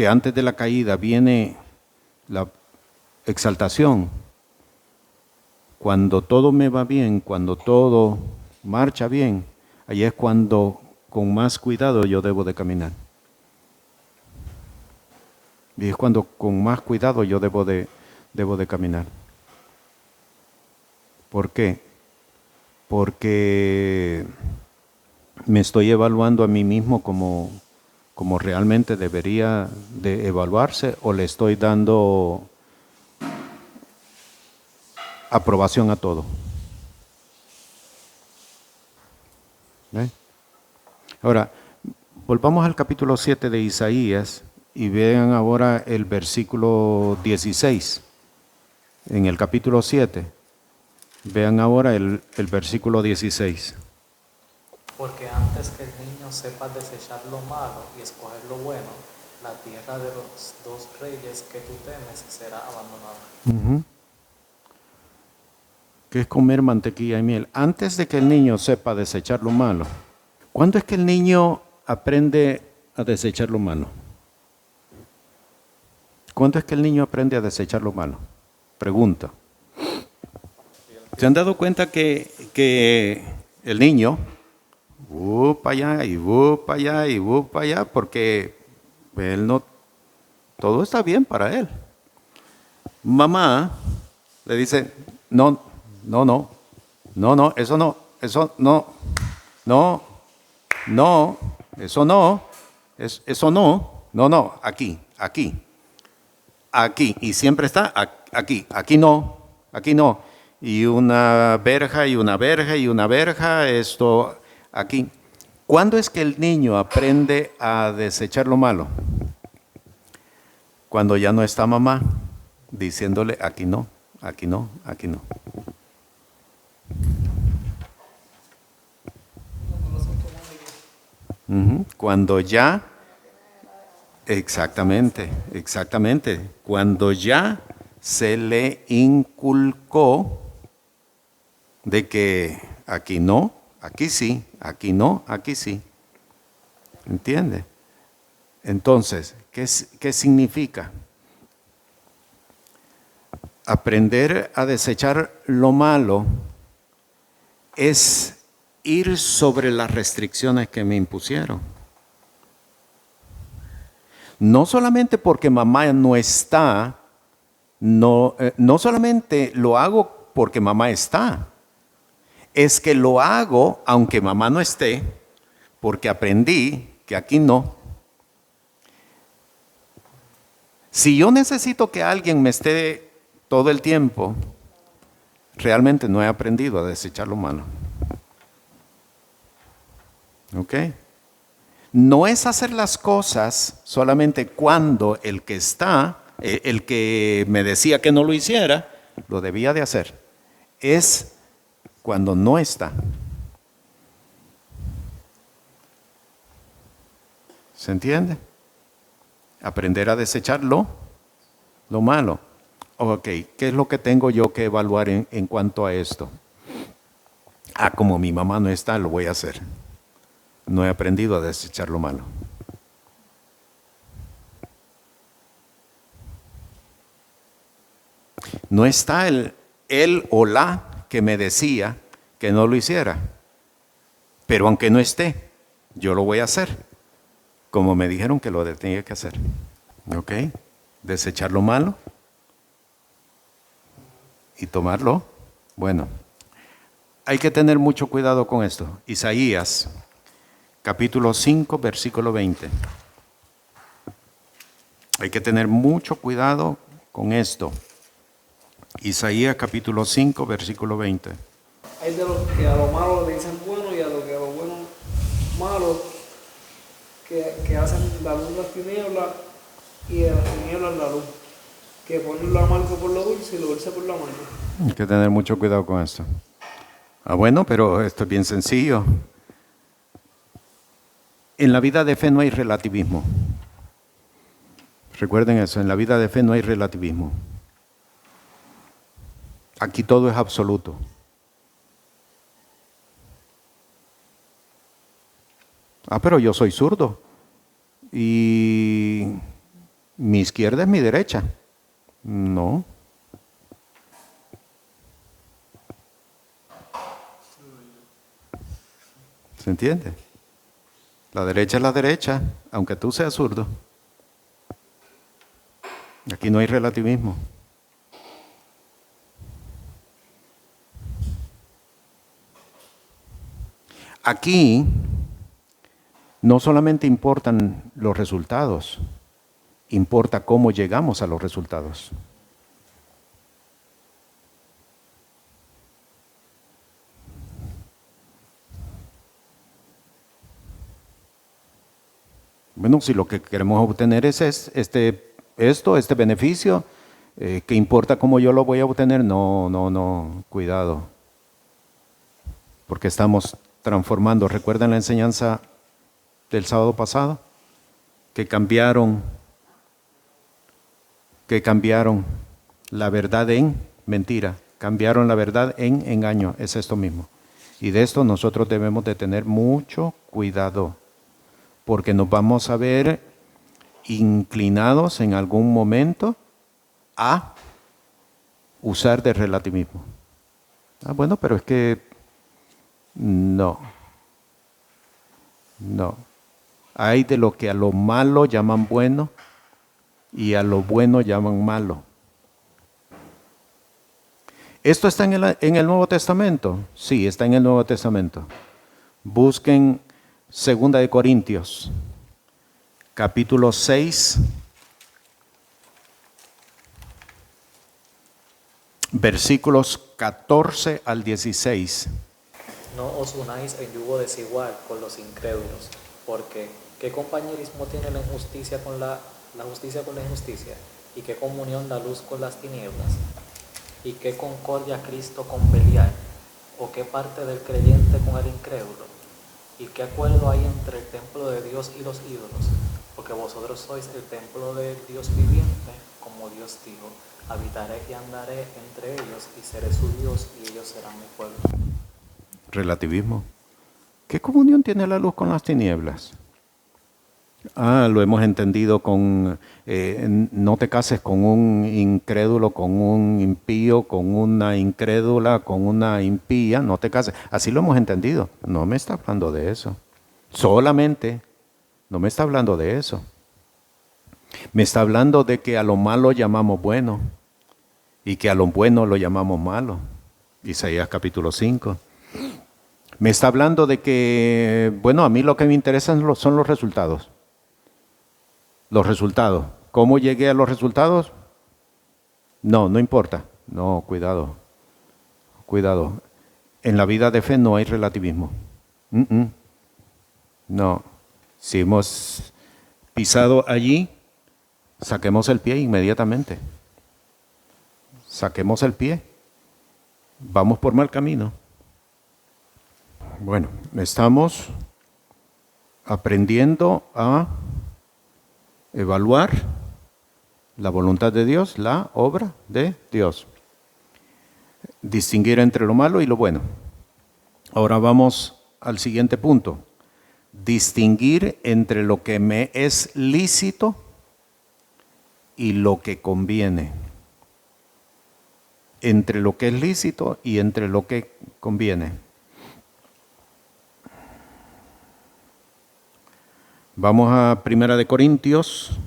antes de la caída viene la exaltación, cuando todo me va bien, cuando todo marcha bien, ahí es cuando con más cuidado yo debo de caminar. Y es cuando con más cuidado yo debo de caminar. ¿Por qué? Porque me estoy evaluando a mí mismo como realmente debería de evaluarse, o le estoy dando aprobación a todo. ¿Ve? Ahora, volvamos al capítulo 7 de Isaías y vean ahora el versículo 16. En el capítulo 7, vean ahora el versículo 16. Porque antes que el niño sepa desechar lo malo y escoger lo bueno, la tierra de los dos reyes que tú temes será abandonada. ¿Qué es comer mantequilla y miel? Antes de que el niño sepa desechar lo malo. ¿Cuándo es que el niño aprende a desechar lo malo? ¿Cuándo es que el niño aprende a desechar lo malo? Pregunta. ¿Se han dado cuenta que el niño para allá y para allá y para allá? Porque él no, todo está bien para él. Mamá le dice, no, eso no, eso no, aquí, y siempre está aquí no. Y una verja, esto aquí. ¿Cuándo es que el niño aprende a desechar lo malo? Cuando ya no está mamá diciéndole aquí no. Cuando ya, exactamente, cuando ya se le inculcó de que aquí no, aquí sí, aquí no, aquí sí. ¿Entiende? Entonces, ¿qué significa? Aprender a desechar lo malo es ir sobre las restricciones que me impusieron. No solamente porque mamá no está, no solamente lo hago porque mamá está, es que lo hago aunque mamá no esté, porque aprendí que aquí no. Si yo necesito que alguien me esté todo el tiempo, realmente no he aprendido a desechar lo malo. ¿Ok? No es hacer las cosas solamente cuando el que está, el que me decía que no lo hiciera, lo debía de hacer. Es cuando no está. ¿Se entiende? Aprender a desechar lo malo. Ok, ¿qué es lo que tengo yo que evaluar en cuanto a esto? Como mi mamá no está, lo voy a hacer. No he aprendido a desechar lo malo. No está él o la que me decía que no lo hiciera. Pero aunque no esté, yo lo voy a hacer. Como me dijeron que lo tenía que hacer. ¿Ok? Desechar lo malo. Y tomarlo. Bueno, hay que tener mucho cuidado con esto. Isaías, capítulo 5, versículo 20. Hay que tener mucho cuidado con esto. Isaías, capítulo 5, versículo 20. Hay de los que a lo malo le dicen bueno y a lo que a lo bueno malo, que hacen la luz las tinieblas y de las tinieblas la luz, que ponen lo amargo por lo dulce y lo dulce por lo amargo. Hay que tener mucho cuidado con esto. Bueno, pero esto es bien sencillo. En la vida de fe no hay relativismo. Recuerden eso, en la vida de fe no hay relativismo. Aquí todo es absoluto. Pero yo soy zurdo y mi izquierda es mi derecha. No. ¿Se entiende? La derecha es la derecha, aunque tú seas zurdo. Aquí no hay relativismo. Aquí no solamente importan los resultados, importa cómo llegamos a los resultados. Bueno, si lo que queremos obtener es este beneficio, ¿qué importa cómo yo lo voy a obtener? No, cuidado. Porque estamos transformando. ¿Recuerdan la enseñanza del sábado pasado? Que cambiaron la verdad en mentira. Cambiaron la verdad en engaño. Es esto mismo. Y de esto nosotros debemos de tener mucho cuidado. Porque nos vamos a ver inclinados en algún momento a usar de relativismo. Bueno, pero es que no. Hay de lo que a lo malo llaman bueno y a lo bueno llaman malo. ¿Esto está en el Nuevo Testamento? Sí, está en el Nuevo Testamento. Busquen 2 de Corintios, capítulo 6, versículos 14 al 16. No os unáis en yugo desigual con los incrédulos, porque ¿qué compañerismo tiene la injusticia con la justicia con la injusticia? ¿Y qué comunión la luz con las tinieblas? ¿Y qué concordia Cristo con Belial? ¿O qué parte del creyente con el incrédulo? ¿Y qué acuerdo hay entre el templo de Dios y los ídolos? Porque vosotros sois el templo del Dios viviente, como Dios dijo, habitaré y andaré entre ellos y seré su Dios y ellos serán mi pueblo. Relativismo. ¿Qué comunión tiene la luz con las tinieblas? Lo hemos entendido con no te cases con un incrédulo, con un impío, con una incrédula, con una impía, no te cases. Así lo hemos entendido. No me está hablando de eso. Solamente, no me está hablando de eso. Me está hablando de que a lo malo llamamos bueno y que a lo bueno lo llamamos malo. Isaías capítulo 5. Me está hablando de que, bueno, a mí lo que me interesan son los resultados. Los resultados. ¿Cómo llegué a los resultados? No importa. No, cuidado. Cuidado. En la vida de fe no hay relativismo. No. Si hemos pisado allí, saquemos el pie inmediatamente. Saquemos el pie. Vamos por mal camino. Bueno, estamos aprendiendo a evaluar la voluntad de Dios, la obra de Dios. Distinguir entre lo malo y lo bueno. Ahora vamos al siguiente punto. Distinguir entre lo que me es lícito y lo que conviene. Entre lo que es lícito y entre lo que conviene. Vamos a 1 Corintios.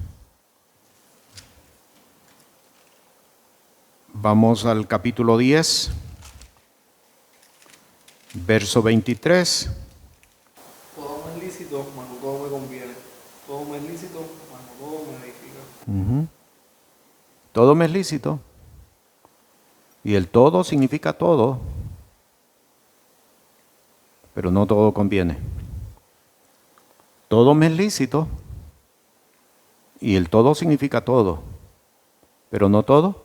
Vamos al capítulo 10, verso 23. Todo me es lícito, mas no todo me conviene. Todo me es lícito, mas no todo me edifica. Todo me es lícito. Y el todo significa todo. Pero no todo conviene. Todo me es lícito. Y el todo significa todo. Pero no todo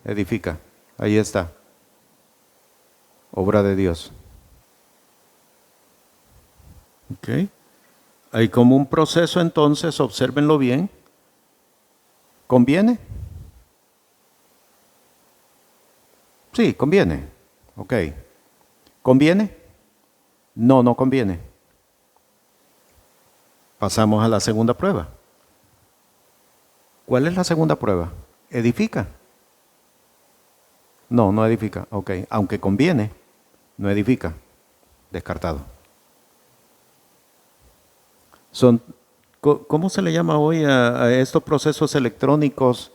edifica. Ahí está. Obra de Dios. ¿Ok? Hay como un proceso entonces, obsérvenlo bien. ¿Conviene? Sí, conviene. Ok. ¿Conviene? No conviene. Pasamos a la segunda prueba. ¿Cuál es la segunda prueba? ¿Edifica? No edifica. Ok. Aunque conviene, no edifica. Descartado. ¿Cómo se le llama hoy a estos procesos electrónicos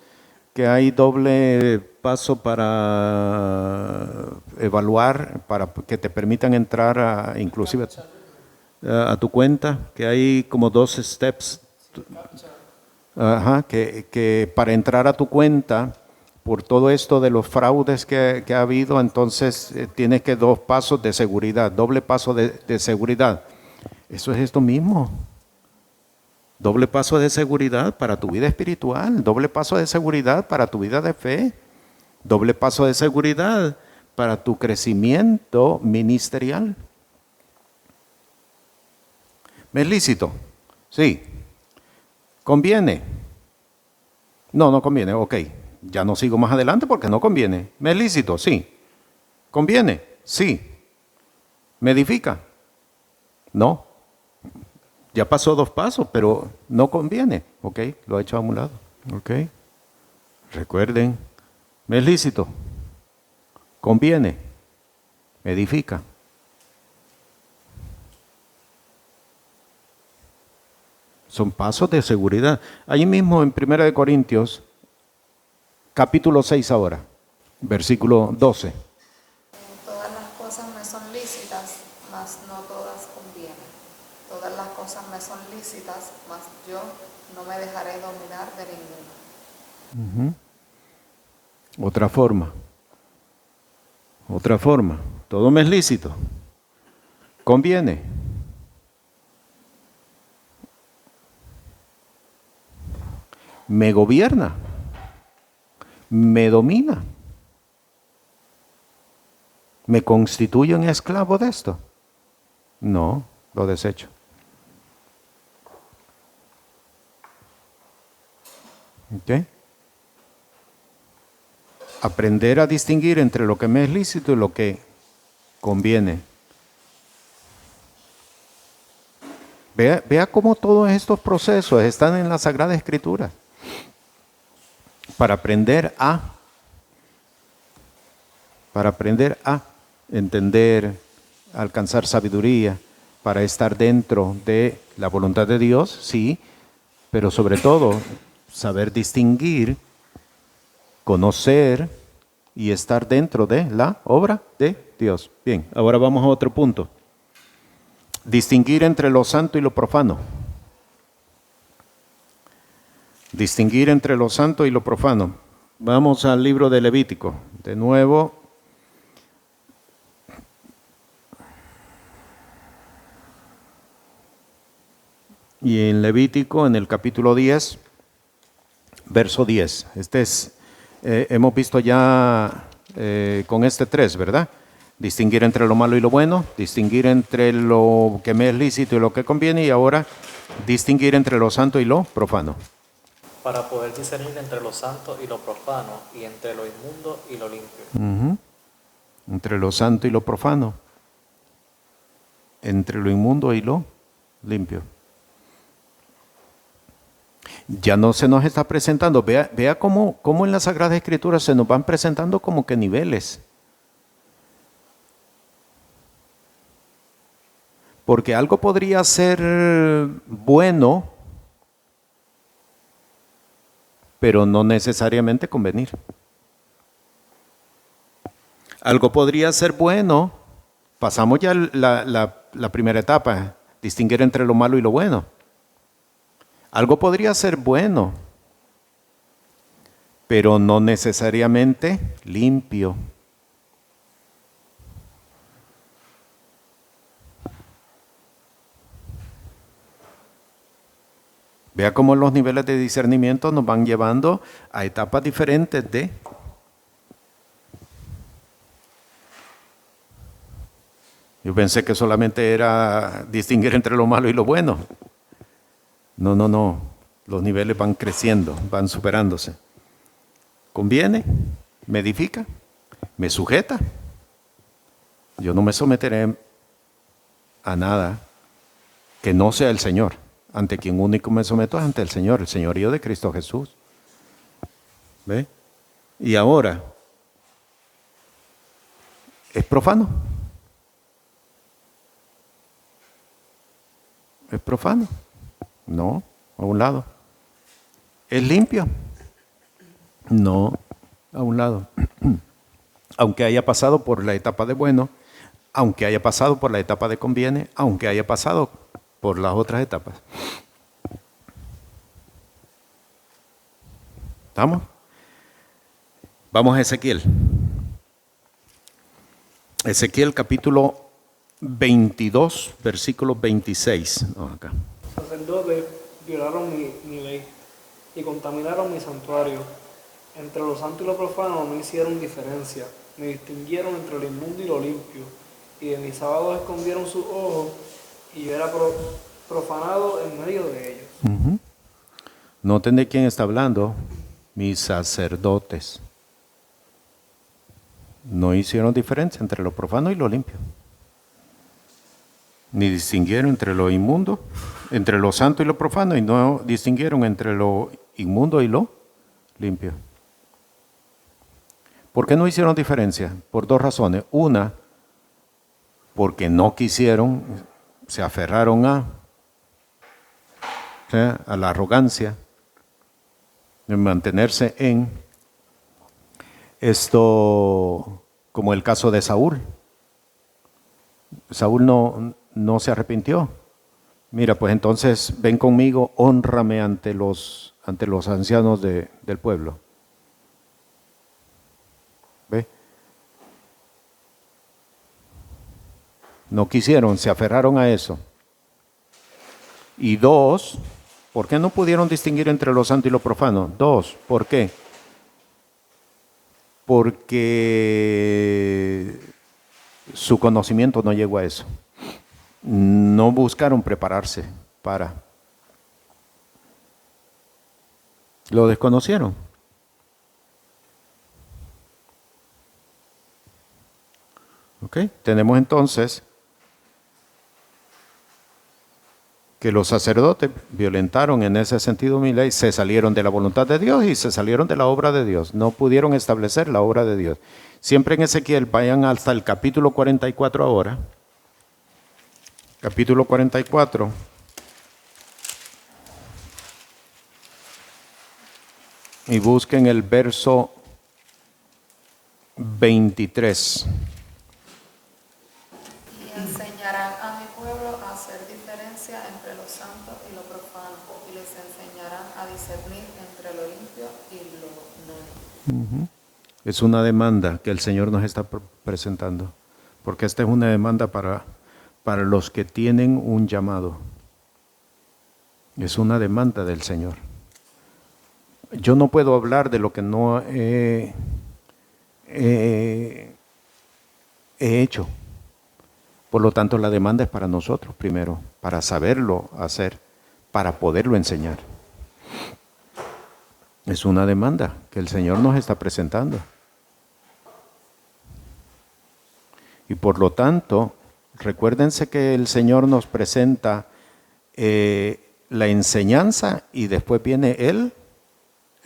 que hay doble paso para evaluar, para que te permitan entrar inclusive a tu cuenta, que hay como 2 steps? Que para entrar a tu cuenta, por todo esto de los fraudes que ha habido, entonces tienes que 2 pasos de seguridad, doble paso de seguridad. Eso es esto mismo. Doble paso de seguridad para tu vida espiritual, doble paso de seguridad para tu vida de fe, doble paso de seguridad para tu crecimiento ministerial. ¿Me es lícito? Sí. ¿Conviene? No conviene. Ok, ya no sigo más adelante porque no conviene. ¿Me es lícito? Sí. ¿Conviene? Sí. ¿Me edifica? No. Ya pasó 2 pasos, pero no conviene. Ok, lo he hecho a un lado. Ok. Recuerden, ¿me es lícito? ¿Conviene? ¿Me edifica? Son pasos de seguridad. Allí mismo en 1 Corintios, capítulo 6 ahora, versículo 12. Todas las cosas me son lícitas, mas no todas convienen. Todas las cosas me son lícitas, mas yo no me dejaré dominar de ninguna. Otra forma. Todo me es lícito. Conviene. Me gobierna. Me domina. ¿Me constituyo en esclavo de esto? No, lo desecho. ¿Ok? Aprender a distinguir entre lo que me es lícito y lo que conviene. Vea cómo todos estos procesos están en la Sagrada Escritura. Para aprender a entender, alcanzar sabiduría, para estar dentro de la voluntad de Dios, sí, pero sobre todo saber distinguir, conocer y estar dentro de la obra de Dios. Bien, ahora vamos a otro punto. Distinguir entre lo santo y lo profano. Distinguir entre lo santo y lo profano. Vamos al libro de Levítico. De nuevo. Y en Levítico, en el capítulo 10, verso 10. Hemos visto ya con este 3, ¿verdad? Distinguir entre lo malo y lo bueno, distinguir entre lo que me es lícito y lo que conviene, y ahora distinguir entre lo santo y lo profano. Para poder discernir entre lo santo y lo profano, y entre lo inmundo y lo limpio. Entre lo santo y lo profano. Entre lo inmundo y lo limpio. Ya no se nos está presentando. Vea cómo en la Sagrada Escritura se nos van presentando como que niveles. Porque algo podría ser bueno, pero no necesariamente convenir. Algo podría ser bueno, pasamos ya la primera etapa, distinguir entre lo malo y lo bueno. Algo podría ser bueno, pero no necesariamente limpio. Vea cómo los niveles de discernimiento nos van llevando a etapas diferentes de... Yo pensé que solamente era distinguir entre lo malo y lo bueno. No. Los niveles van creciendo, van superándose. ¿Conviene? ¿Me edifica? ¿Me sujeta? Yo no me someteré a nada que no sea el Señor. Ante quien único me someto es ante el Señor, el señorío de Cristo Jesús. ¿Ve? Y ahora, ¿es profano? ¿Es profano? No, a un lado. ¿Es limpio? No, a un lado. Aunque haya pasado por la etapa de bueno, aunque haya pasado por la etapa de conviene, aunque haya pasado por las otras etapas. ¿Estamos? Vamos a Ezequiel. Ezequiel capítulo 22, versículo 26. Acá. Los sacerdotes violaron mi ley y contaminaron mi santuario. Entre lo santo y lo profano no hicieron diferencia. Me distinguieron entre lo inmundo y lo limpio. Y de mis sábados escondieron sus ojos y yo era profanado en medio de ellos. Noten de quién está hablando. Mis sacerdotes. No hicieron diferencia entre lo profano y lo limpio. Ni distinguieron entre lo inmundo, entre lo santo y lo profano, y no distinguieron entre lo inmundo y lo limpio. ¿Por qué no hicieron diferencia? Por dos razones. Una, porque no quisieron, se aferraron a la arrogancia, de mantenerse en esto, como el caso de Saúl. Saúl no se arrepintió. Mira, pues entonces ven conmigo, hónrame ante los ancianos del pueblo. ¿Ve? No quisieron, se aferraron a eso. Y dos, ¿por qué no pudieron distinguir entre lo santo y lo profano? Dos, ¿por qué? Porque su conocimiento no llegó a eso. No buscaron prepararse para. Lo desconocieron. ¿Ok? Tenemos entonces que los sacerdotes violentaron en ese sentido mi ley, se salieron de la voluntad de Dios y se salieron de la obra de Dios. No pudieron establecer la obra de Dios. Siempre en Ezequiel, vayan hasta el capítulo 44 ahora. Capítulo 44. Y busquen el verso 23. Y enseñarán a mi pueblo a hacer diferencia entre lo santo y lo profano, y les enseñarán a discernir entre lo limpio y lo no. Es una demanda que el Señor nos está presentando, porque esta es una demanda para los que tienen un llamado. Es una demanda del Señor. Yo no puedo hablar de lo que no he hecho. Por lo tanto, la demanda es para nosotros primero, para saberlo hacer, para poderlo enseñar. Es una demanda que el Señor nos está presentando. Y por lo tanto, recuérdense que el Señor nos presenta la enseñanza y después viene el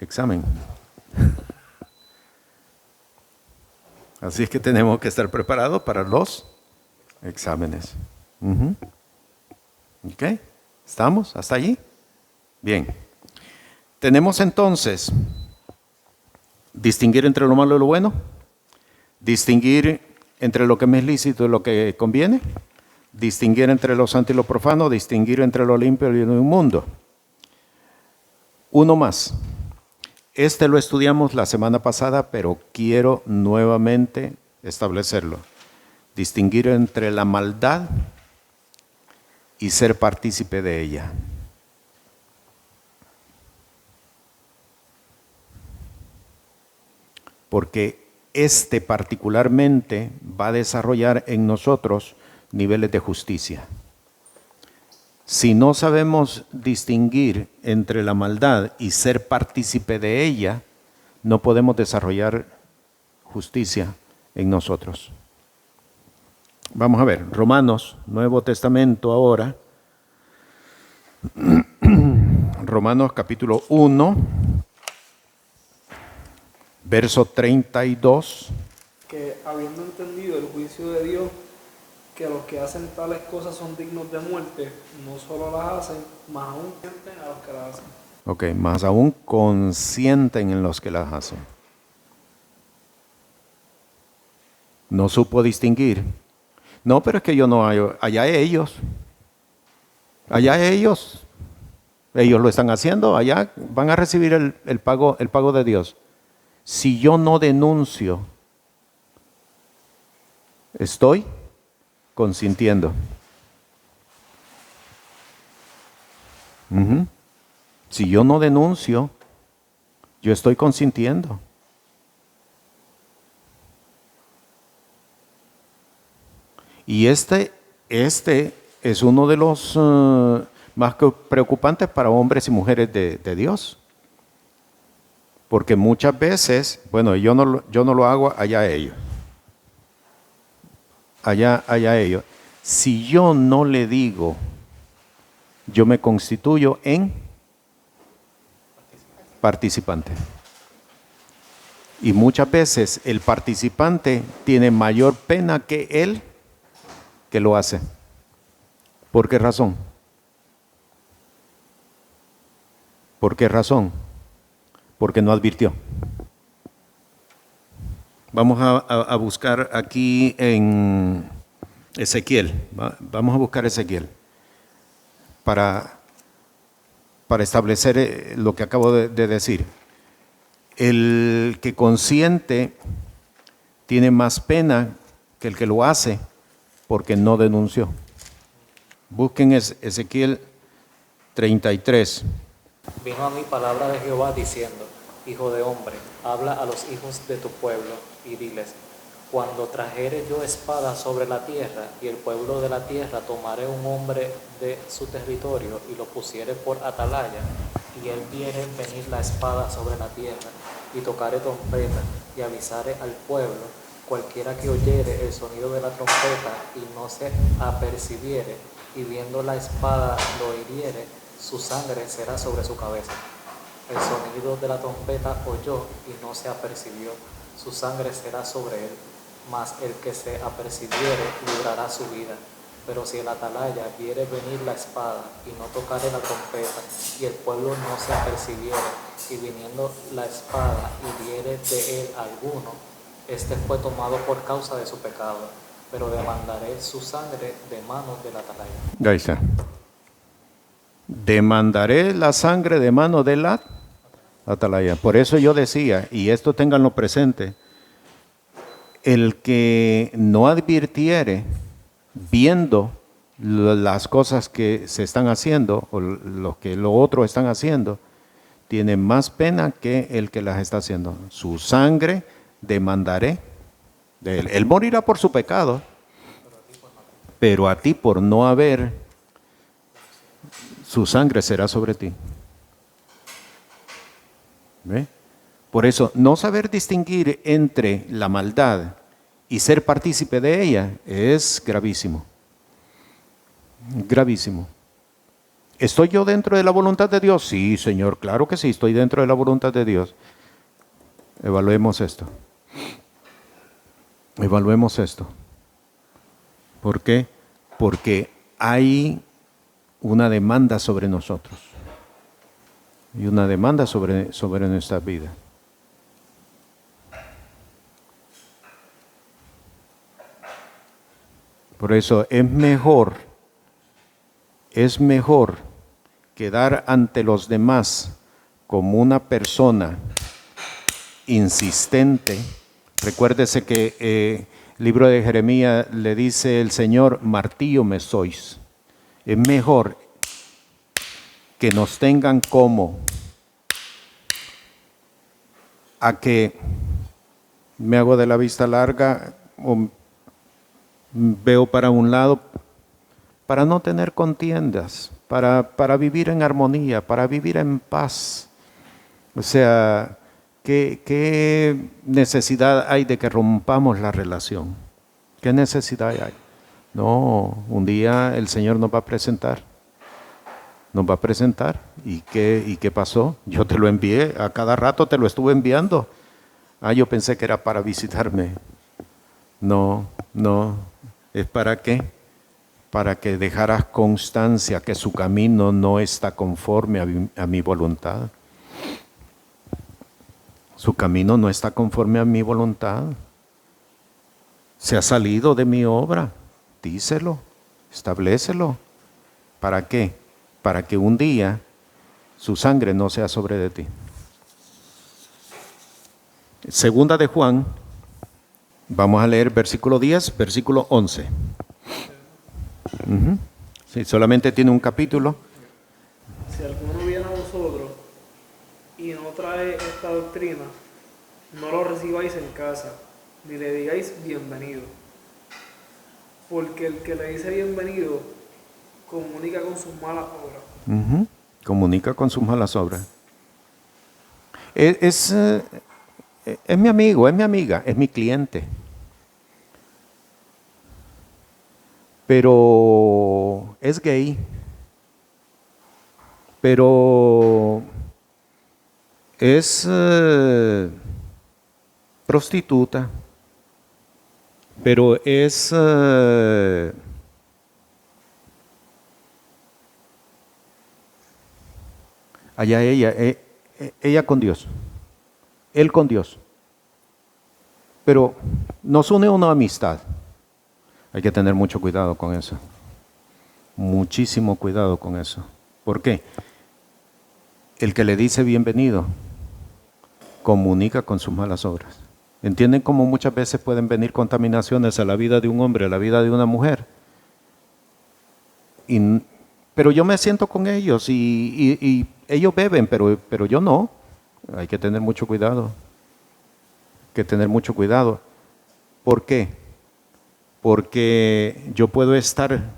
examen. Así es que tenemos que estar preparados para los exámenes. ¿Ok? ¿Estamos hasta allí? Bien. Tenemos entonces distinguir entre lo malo y lo bueno, distinguir entre lo que me es lícito y lo que conviene, distinguir entre lo santo y lo profano, distinguir entre lo limpio y lo inmundo. Uno más. Este lo estudiamos la semana pasada, pero quiero nuevamente establecerlo. Distinguir entre la maldad y ser partícipe de ella. Porque este particularmente va a desarrollar en nosotros niveles de justicia. Si no sabemos distinguir entre la maldad y ser partícipe de ella, no podemos desarrollar justicia en nosotros. Vamos a ver, Romanos, Nuevo Testamento ahora. Romanos capítulo 1, verso 32. Que habiendo entendido el juicio de Dios, que los que hacen tales cosas son dignos de muerte, no solo las hacen, más aún sienten a los que las hacen. Ok, más aún consienten en los que las hacen. No supo distinguir. No, pero es que yo no hallo. Allá ellos. Allá ellos. Ellos lo están haciendo. Allá van a recibir el pago de Dios. Si yo no denuncio, estoy consintiendo. Si yo no denuncio, yo estoy consintiendo. Y este es uno de los más preocupantes para hombres y mujeres de Dios. Porque muchas veces, bueno, yo no lo hago, allá ellos. Allá ellos. Si yo no le digo, yo me constituyo en participante. Y muchas veces el participante tiene mayor pena que él que lo hace. ¿Por qué razón? ¿Por qué razón? Porque no advirtió. Vamos a buscar aquí en Ezequiel. Vamos a buscar Ezequiel para establecer lo que acabo de decir. El que consiente tiene más pena que el que lo hace porque no denunció. Busquen Ezequiel 33. Vino a mí palabra de Jehová diciendo: Hijo de hombre, habla a los hijos de tu pueblo y diles: cuando trajere yo espada sobre la tierra, y el pueblo de la tierra tomare un hombre de su territorio y lo pusiere por atalaya, y él viere venir la espada sobre la tierra, y tocare trompeta, y avisare al pueblo, cualquiera que oyere el sonido de la trompeta y no se apercibiere, y viendo la espada lo hiriere, su sangre será sobre su cabeza. El sonido de la trompeta oyó y no se apercibió, su sangre será sobre él, mas el que se apercibiere librará su vida. Pero si el atalaya viere venir la espada y no tocare la trompeta, y el pueblo no se apercibiere, y viniendo la espada hiriere de él alguno, este fue tomado por causa de su pecado, pero demandaré su sangre de manos del atalaya. Ahí está. Demandaré la sangre de mano de la atalaya. Por eso yo decía, y esto ténganlo presente, el que no advirtiere viendo las cosas que se están haciendo o lo que los otros están haciendo, tiene más pena que el que las está haciendo. Su sangre demandaré de él. Él morirá por su pecado, pero a ti por no haber, su sangre será sobre ti. ¿Ve? Por eso, no saber distinguir entre la maldad y ser partícipe de ella es gravísimo. Gravísimo. ¿Estoy yo dentro de la voluntad de Dios? Sí, Señor, claro que sí, estoy dentro de la voluntad de Dios. Evaluemos esto. Evaluemos esto. ¿Por qué? Porque hay una demanda sobre nosotros. Y una demanda sobre nuestra vida. Por eso es mejor quedar ante los demás como una persona insistente. Recuérdese que el libro de Jeremías le dice el Señor, martillo me sois. Es mejor que nos tengan como a que me hago de la vista larga o veo para un lado para no tener contiendas, para vivir en armonía, para vivir en paz. O sea, ¿qué necesidad hay de que rompamos la relación? ¿Qué necesidad hay? No, un día el Señor nos va a presentar. Nos va a presentar. ¿Y qué pasó? Yo te lo envié, a cada rato te lo estuve enviando. Yo pensé que era para visitarme. No, ¿es para qué? Para que dejaras constancia que su camino no está conforme a mi voluntad. Su camino no está conforme a mi voluntad. Se ha salido de mi obra. Díselo, establécelo. ¿Para qué? Para que un día su sangre no sea sobre de ti. Segunda de Juan, vamos a leer versículo 10, versículo 11. Sí, solamente tiene un capítulo. Si alguno viene a vosotros y no trae esta doctrina, no lo recibáis en casa, ni le digáis bienvenido. Porque el que le dice bienvenido comunica con sus malas obras. Comunica con sus malas obras. Es mi amigo, es mi amiga, es mi cliente. Pero es gay. Pero es prostituta. Pero es allá ella con Dios, él con Dios. Pero nos une una amistad. Hay que tener mucho cuidado con eso. Muchísimo cuidado con eso. ¿Por qué? El que le dice bienvenido comunica con sus malas obras. ¿Entienden cómo muchas veces pueden venir contaminaciones a la vida de un hombre, a la vida de una mujer? Pero yo me siento con ellos y ellos beben, pero yo no. Hay que tener mucho cuidado. Hay que tener mucho cuidado. ¿Por qué? Porque yo puedo estar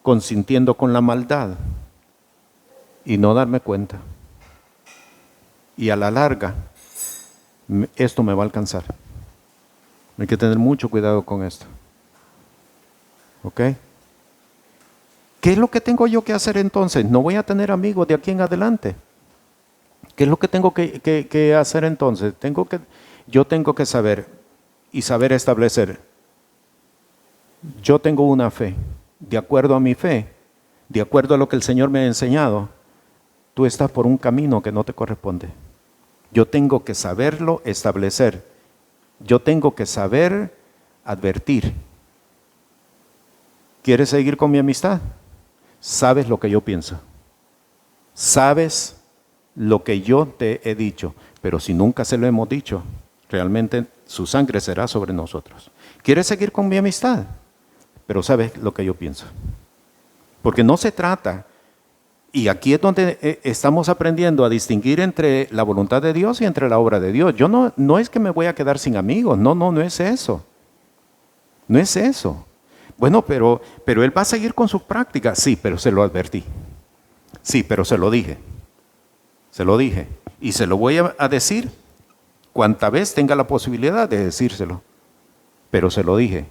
consintiendo con la maldad y no darme cuenta. Y a la larga, esto me va a alcanzar. Hay que tener mucho cuidado con esto. ¿Ok? ¿Qué es lo que tengo yo que hacer entonces? No voy a tener amigos de aquí en adelante. ¿Qué es lo que tengo que hacer entonces? Yo tengo que saber y saber establecer. Yo tengo una fe. De acuerdo a mi fe, de acuerdo a lo que el Señor me ha enseñado, tú estás por un camino que no te corresponde. Yo tengo que saberlo establecer. Yo tengo que saber advertir. ¿Quieres seguir con mi amistad? Sabes lo que yo pienso. Sabes lo que yo te he dicho. Pero si nunca se lo hemos dicho, realmente su sangre será sobre nosotros. ¿Quieres seguir con mi amistad? Pero sabes lo que yo pienso. Porque no se trata, y aquí es donde estamos aprendiendo a distinguir entre la voluntad de Dios y entre la obra de Dios. Yo no es que me voy a quedar sin amigos, no es eso. No es eso. Bueno, pero él va a seguir con sus prácticas. Sí, pero se lo advertí. Sí, pero se lo dije. Se lo dije. Y se lo voy a decir cuanta vez tenga la posibilidad de decírselo. Pero se lo dije.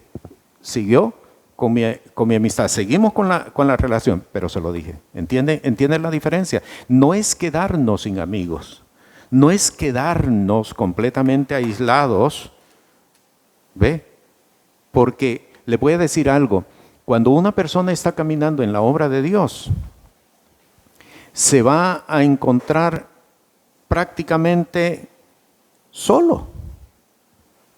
Siguió con mi amistad. Seguimos con la relación, pero se lo dije. ¿Entienden la diferencia? No es quedarnos sin amigos. No es quedarnos completamente aislados. ¿Ve? Porque le voy a decir algo. Cuando una persona está caminando en la obra de Dios, se va a encontrar prácticamente solo.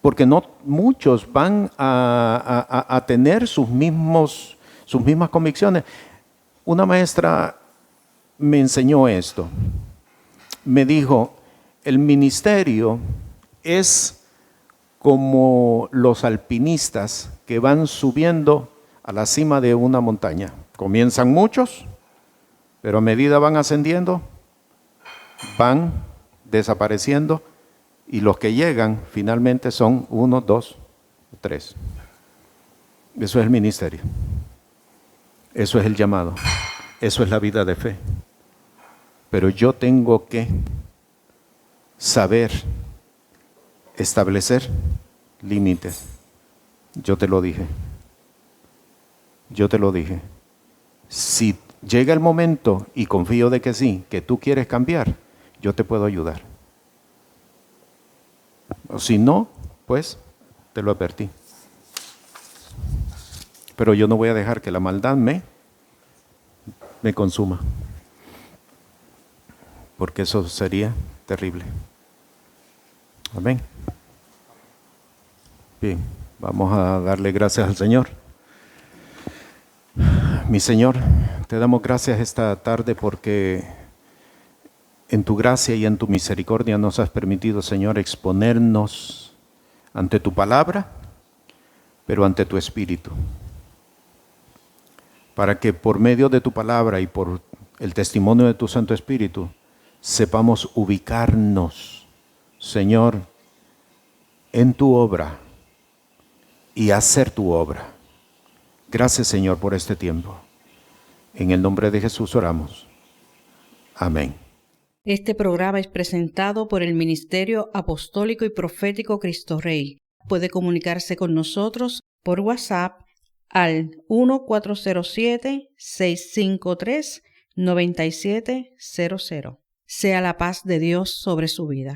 Porque no muchos van a tener sus mismas convicciones. Una maestra me enseñó esto. Me dijo, el ministerio es como los alpinistas que van subiendo a la cima de una montaña. Comienzan muchos, pero a medida van ascendiendo, van desapareciendo, y los que llegan finalmente son 1, 2, 3. Eso es el ministerio. Eso es el llamado. Eso es la vida de fe. Pero yo tengo que saber establecer límites. Yo te lo dije. Yo te lo dije. Si llega el momento, y confío de que sí, que tú quieres cambiar, yo te puedo ayudar. O si no, pues te lo advertí. Pero yo no voy a dejar que la maldad me consuma. Porque eso sería terrible. Amén. Bien, vamos a darle gracias al Señor. Mi Señor, te damos gracias esta tarde porque en tu gracia y en tu misericordia nos has permitido, Señor, exponernos ante tu palabra, pero ante tu Espíritu. Para que por medio de tu palabra y por el testimonio de tu Santo Espíritu, sepamos ubicarnos, Señor, en tu obra y hacer tu obra. Gracias, Señor, por este tiempo. En el nombre de Jesús oramos. Amén. Este programa es presentado por el Ministerio Apostólico y Profético Cristo Rey. Puede comunicarse con nosotros por WhatsApp al 1407-653-9700. Sea la paz de Dios sobre su vida.